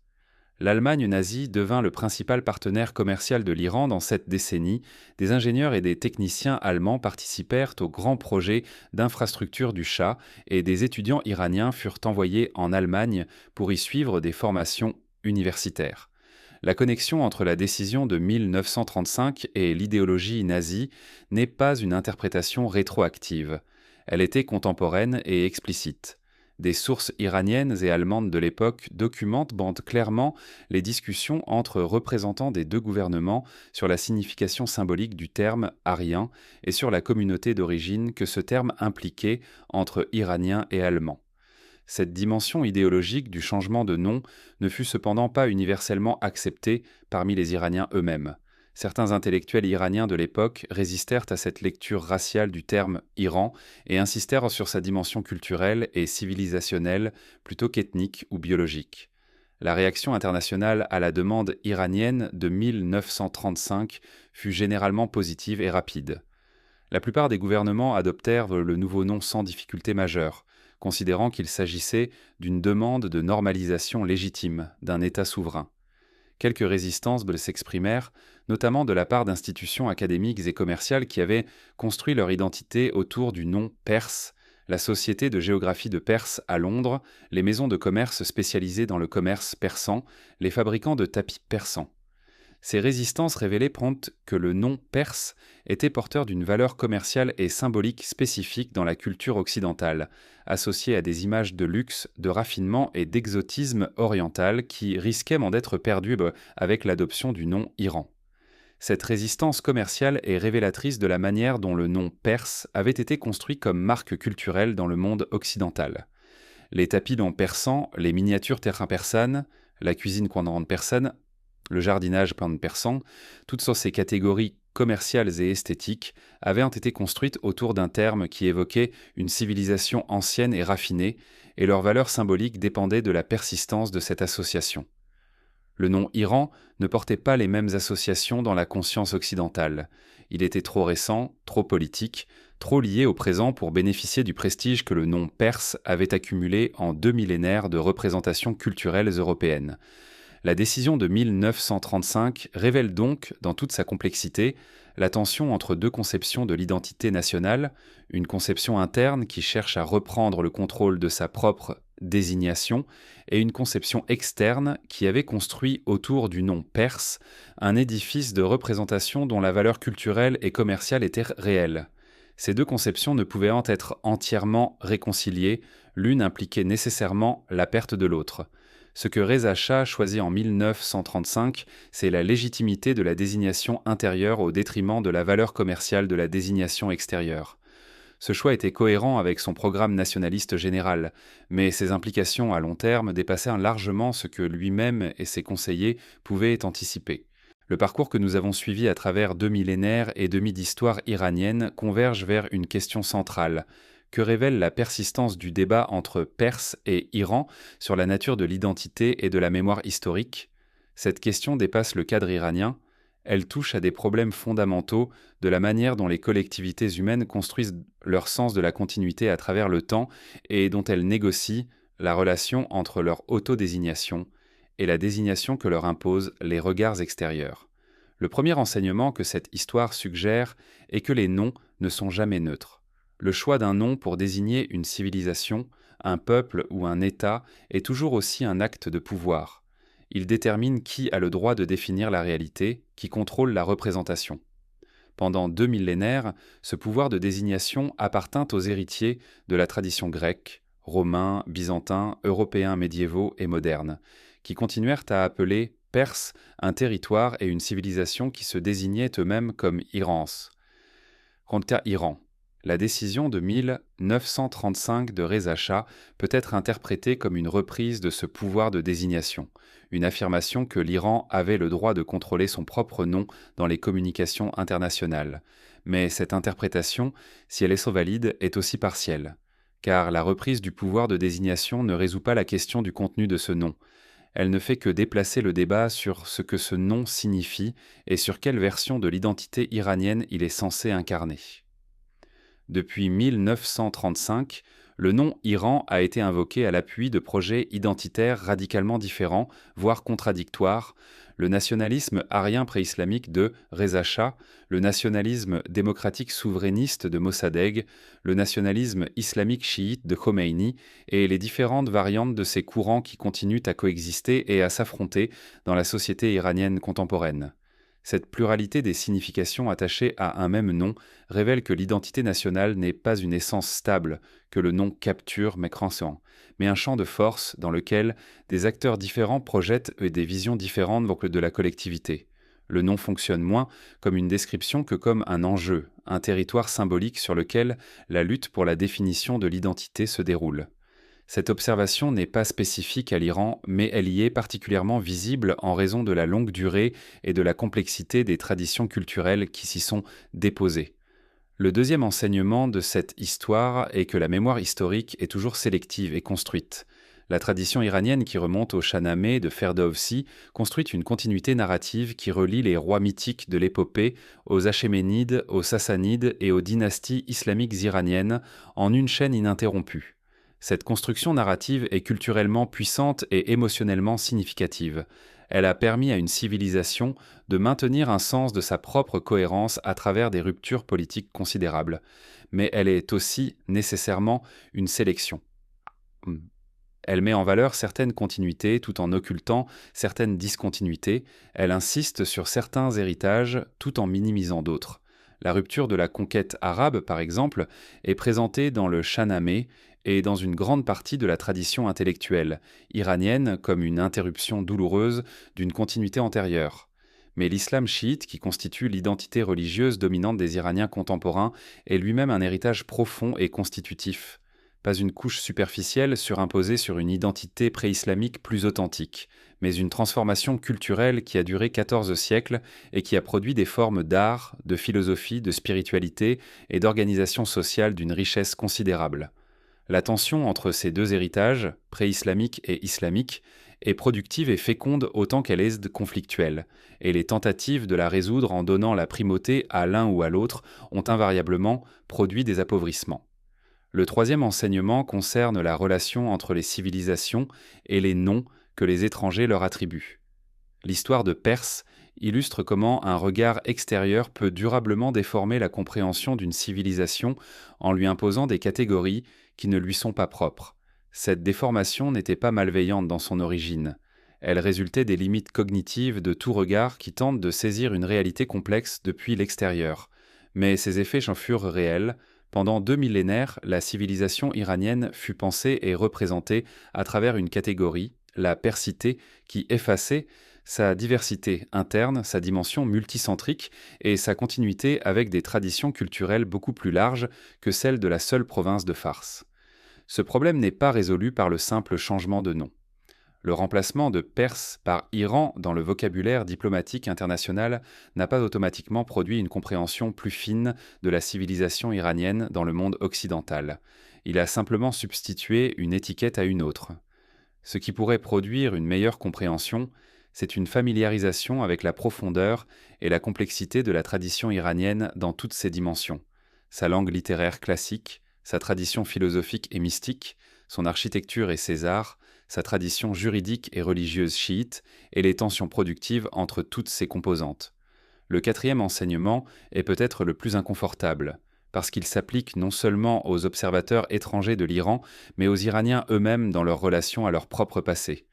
L'Allemagne nazie devint le principal partenaire commercial de l'Iran dans cette décennie. Des ingénieurs et des techniciens allemands participèrent au grand projet d'infrastructure du Shah et des étudiants iraniens furent envoyés en Allemagne pour y suivre des formations universitaires. La connexion entre la décision de 1935 et l'idéologie nazie n'est pas une interprétation rétroactive. Elle était contemporaine et explicite. Des sources iraniennes et allemandes de l'époque documentent clairement les discussions entre représentants des deux gouvernements sur la signification symbolique du terme arien et sur la communauté d'origine que ce terme impliquait entre Iraniens et Allemands. Cette dimension idéologique du changement de nom ne fut cependant pas universellement acceptée parmi les Iraniens eux-mêmes. Certains intellectuels iraniens de l'époque résistèrent à cette lecture raciale du terme Iran et insistèrent sur sa dimension culturelle et civilisationnelle plutôt qu'ethnique ou biologique. La réaction internationale à la demande iranienne de 1935 fut généralement positive et rapide. La plupart des gouvernements adoptèrent le nouveau nom sans difficulté majeure, considérant qu'il s'agissait d'une demande de normalisation légitime d'un État souverain. Quelques résistances s'exprimèrent, notamment de la part d'institutions académiques et commerciales qui avaient construit leur identité autour du nom perse, la Société de géographie de Perse à Londres, les maisons de commerce spécialisées dans le commerce persan, les fabricants de tapis persans. Ces résistances révélaient prompte que le nom perse était porteur d'une valeur commerciale et symbolique spécifique dans la culture occidentale, associée à des images de luxe, de raffinement et d'exotisme oriental qui risquaient d'être perdues avec l'adoption du nom Iran. Cette résistance commerciale est révélatrice de la manière dont le nom perse avait été construit comme marque culturelle dans le monde occidental. Les tapis en persan, les miniatures terrain persanes, la cuisine coin persane, le jardinage plan persan, toutes ces catégories commerciales et esthétiques avaient été construites autour d'un terme qui évoquait une civilisation ancienne et raffinée, et leur valeur symbolique dépendait de la persistance de cette association. Le nom Iran ne portait pas les mêmes associations dans la conscience occidentale. Il était trop récent, trop politique, trop lié au présent pour bénéficier du prestige que le nom perse avait accumulé en 2 millénaires de représentations culturelles européennes. La décision de 1935 révèle donc, dans toute sa complexité, la tension entre deux conceptions de l'identité nationale, une conception interne qui cherche à reprendre le contrôle de sa propre désignation, et une conception externe qui avait construit autour du nom perse un édifice de représentation dont la valeur culturelle et commerciale était réelle. Ces deux conceptions ne pouvaient être entièrement réconciliées, l'une impliquait nécessairement la perte de l'autre. Ce que Reza Shah choisit en 1935, c'est la légitimité de la désignation intérieure au détriment de la valeur commerciale de la désignation extérieure. Ce choix était cohérent avec son programme nationaliste général, mais ses implications à long terme dépassèrent largement ce que lui-même et ses conseillers pouvaient anticiper. Le parcours que nous avons suivi à travers 2 millénaires et demi d'histoire iranienne converge vers une question centrale. Que révèle la persistance du débat entre Perse et Iran sur la nature de l'identité et de la mémoire historique? Cette question dépasse le cadre iranien. Elle touche à des problèmes fondamentaux de la manière dont les collectivités humaines construisent leur sens de la continuité à travers le temps et dont elles négocient la relation entre leur autodésignation et la désignation que leur imposent les regards extérieurs. Le premier enseignement que cette histoire suggère est que les noms ne sont jamais neutres. Le choix d'un nom pour désigner une civilisation, un peuple ou un État est toujours aussi un acte de pouvoir. Il détermine qui a le droit de définir la réalité, qui contrôle la représentation. Pendant 2 millénaires, ce pouvoir de désignation appartint aux héritiers de la tradition grecque, romains, byzantins, européens médiévaux et modernes, qui continuèrent à appeler Perse un territoire et une civilisation qui se désignaient eux-mêmes comme Irans. Quant à Iran, La décision de 1935 de Reza Shah peut être interprétée comme une reprise de ce pouvoir de désignation, une affirmation que l'Iran avait le droit de contrôler son propre nom dans les communications internationales. Mais cette interprétation, si elle est valide, est aussi partielle, car la reprise du pouvoir de désignation ne résout pas la question du contenu de ce nom. Elle ne fait que déplacer le débat sur ce que ce nom signifie et sur quelle version de l'identité iranienne il est censé incarner. Depuis 1935, le nom Iran a été invoqué à l'appui de projets identitaires radicalement différents, voire contradictoires: le nationalisme arien pré-islamique de Reza Shah, le nationalisme démocratique souverainiste de Mossadegh, le nationalisme islamique chiite de Khomeini et les différentes variantes de ces courants qui continuent à coexister et à s'affronter dans la société iranienne contemporaine. Cette pluralité des significations attachées à un même nom révèle que l'identité nationale n'est pas une essence stable que le nom capture mais un champ de force dans lequel des acteurs différents projettent des visions différentes de la collectivité. Le nom fonctionne moins comme une description que comme un enjeu, un territoire symbolique sur lequel la lutte pour la définition de l'identité se déroule. Cette observation n'est pas spécifique à l'Iran, mais elle y est particulièrement visible en raison de la longue durée et de la complexité des traditions culturelles qui s'y sont déposées. Le deuxième enseignement de cette histoire est que la mémoire historique est toujours sélective et construite. La tradition iranienne qui remonte au Shahnameh de Ferdowsi construit une continuité narrative qui relie les rois mythiques de l'épopée aux Achéménides, aux Sassanides et aux dynasties islamiques iraniennes en une chaîne ininterrompue. Cette construction narrative est culturellement puissante et émotionnellement significative. Elle a permis à une civilisation de maintenir un sens de sa propre cohérence à travers des ruptures politiques considérables. Mais elle est aussi nécessairement une sélection. Elle met en valeur certaines continuités tout en occultant certaines discontinuités. Elle insiste sur certains héritages tout en minimisant d'autres. La rupture de la conquête arabe, par exemple, est présentée dans le Shahnameh et dans une grande partie de la tradition intellectuelle iranienne comme une interruption douloureuse d'une continuité antérieure. Mais l'islam chiite, qui constitue l'identité religieuse dominante des Iraniens contemporains, est lui-même un héritage profond et constitutif. Pas une couche superficielle surimposée sur une identité pré-islamique plus authentique, mais une transformation culturelle qui a duré 14 siècles et qui a produit des formes d'art, de philosophie, de spiritualité et d'organisation sociale d'une richesse considérable. La tension entre ces deux héritages, pré-islamique et islamique, est productive et féconde autant qu'elle est conflictuelle, et les tentatives de la résoudre en donnant la primauté à l'un ou à l'autre ont invariablement produit des appauvrissements. Le troisième enseignement concerne la relation entre les civilisations et les noms que les étrangers leur attribuent. L'histoire de Perse illustre comment un regard extérieur peut durablement déformer la compréhension d'une civilisation en lui imposant des catégories qui ne lui sont pas propres. Cette déformation n'était pas malveillante dans son origine. Elle résultait des limites cognitives de tout regard qui tente de saisir une réalité complexe depuis l'extérieur. Mais ces effets en furent réels. Pendant 2 millénaires, la civilisation iranienne fut pensée et représentée à travers une catégorie, la persité, qui effaçait sa diversité interne, sa dimension multicentrique et sa continuité avec des traditions culturelles beaucoup plus larges que celles de la seule province de Fars. Ce problème n'est pas résolu par le simple changement de nom. Le remplacement de Perse par Iran dans le vocabulaire diplomatique international n'a pas automatiquement produit une compréhension plus fine de la civilisation iranienne dans le monde occidental. Il a simplement substitué une étiquette à une autre. Ce qui pourrait produire une meilleure compréhension, c'est une familiarisation avec la profondeur et la complexité de la tradition iranienne dans toutes ses dimensions. Sa langue littéraire classique, sa tradition philosophique et mystique, son architecture et ses arts, sa tradition juridique et religieuse chiite, et les tensions productives entre toutes ses composantes. Le quatrième enseignement est peut-être le plus inconfortable, parce qu'il s'applique non seulement aux observateurs étrangers de l'Iran, mais aux Iraniens eux-mêmes dans leur relation à leur propre passé.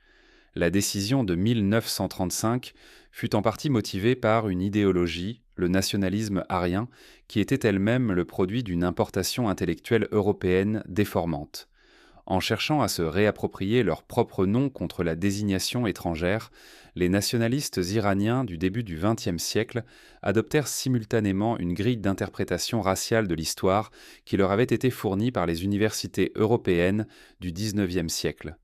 La décision de 1935 fut en partie motivée par une idéologie, le nationalisme arien, qui était elle-même le produit d'une importation intellectuelle européenne déformante. En cherchant à se réapproprier leur propre nom contre la désignation étrangère, les nationalistes iraniens du début du XXe siècle adoptèrent simultanément une grille d'interprétation raciale de l'histoire qui leur avait été fournie par les universités européennes du XIXe siècle.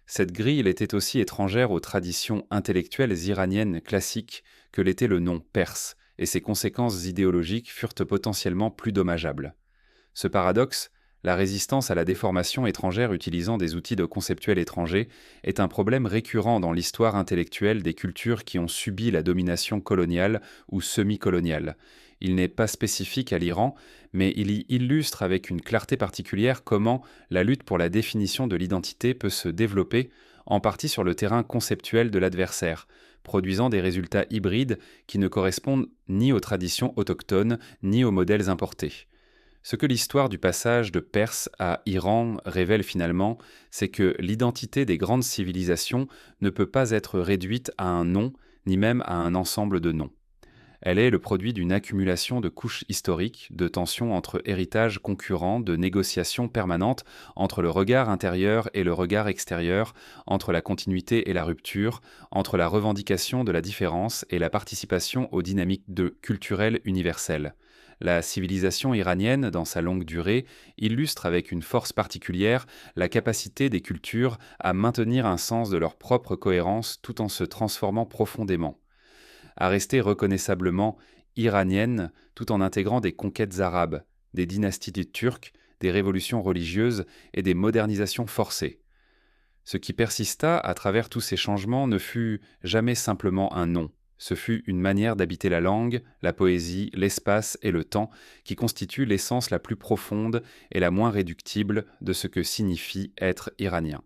Cette grille était aussi étrangère aux traditions intellectuelles iraniennes classiques que l'était le nom perse, et ses conséquences idéologiques furent potentiellement plus dommageables. Ce paradoxe, la résistance à la déformation étrangère utilisant des outils de conceptuels étrangers, est un problème récurrent dans l'histoire intellectuelle des cultures qui ont subi la domination coloniale ou semi-coloniale. Il n'est pas spécifique à l'Iran, mais il y illustre avec une clarté particulière comment la lutte pour la définition de l'identité peut se développer, en partie sur le terrain conceptuel de l'adversaire, produisant des résultats hybrides qui ne correspondent ni aux traditions autochtones ni aux modèles importés. Ce que l'histoire du passage de Perse à Iran révèle finalement, c'est que l'identité des grandes civilisations ne peut pas être réduite à un nom, ni même à un ensemble de noms. Elle est le produit d'une accumulation de couches historiques, de tensions entre héritages concurrents, de négociations permanentes entre le regard intérieur et le regard extérieur, entre la continuité et la rupture, entre la revendication de la différence et la participation aux dynamiques culturelles universelles. La civilisation iranienne, dans sa longue durée, illustre avec une force particulière la capacité des cultures à maintenir un sens de leur propre cohérence tout en se transformant profondément, à rester reconnaissablement iranienne tout en intégrant des conquêtes arabes, des dynasties turques, des révolutions religieuses et des modernisations forcées. Ce qui persista à travers tous ces changements ne fut jamais simplement un nom, ce fut une manière d'habiter la langue, la poésie, l'espace et le temps qui constituent l'essence la plus profonde et la moins réductible de ce que signifie être iranien.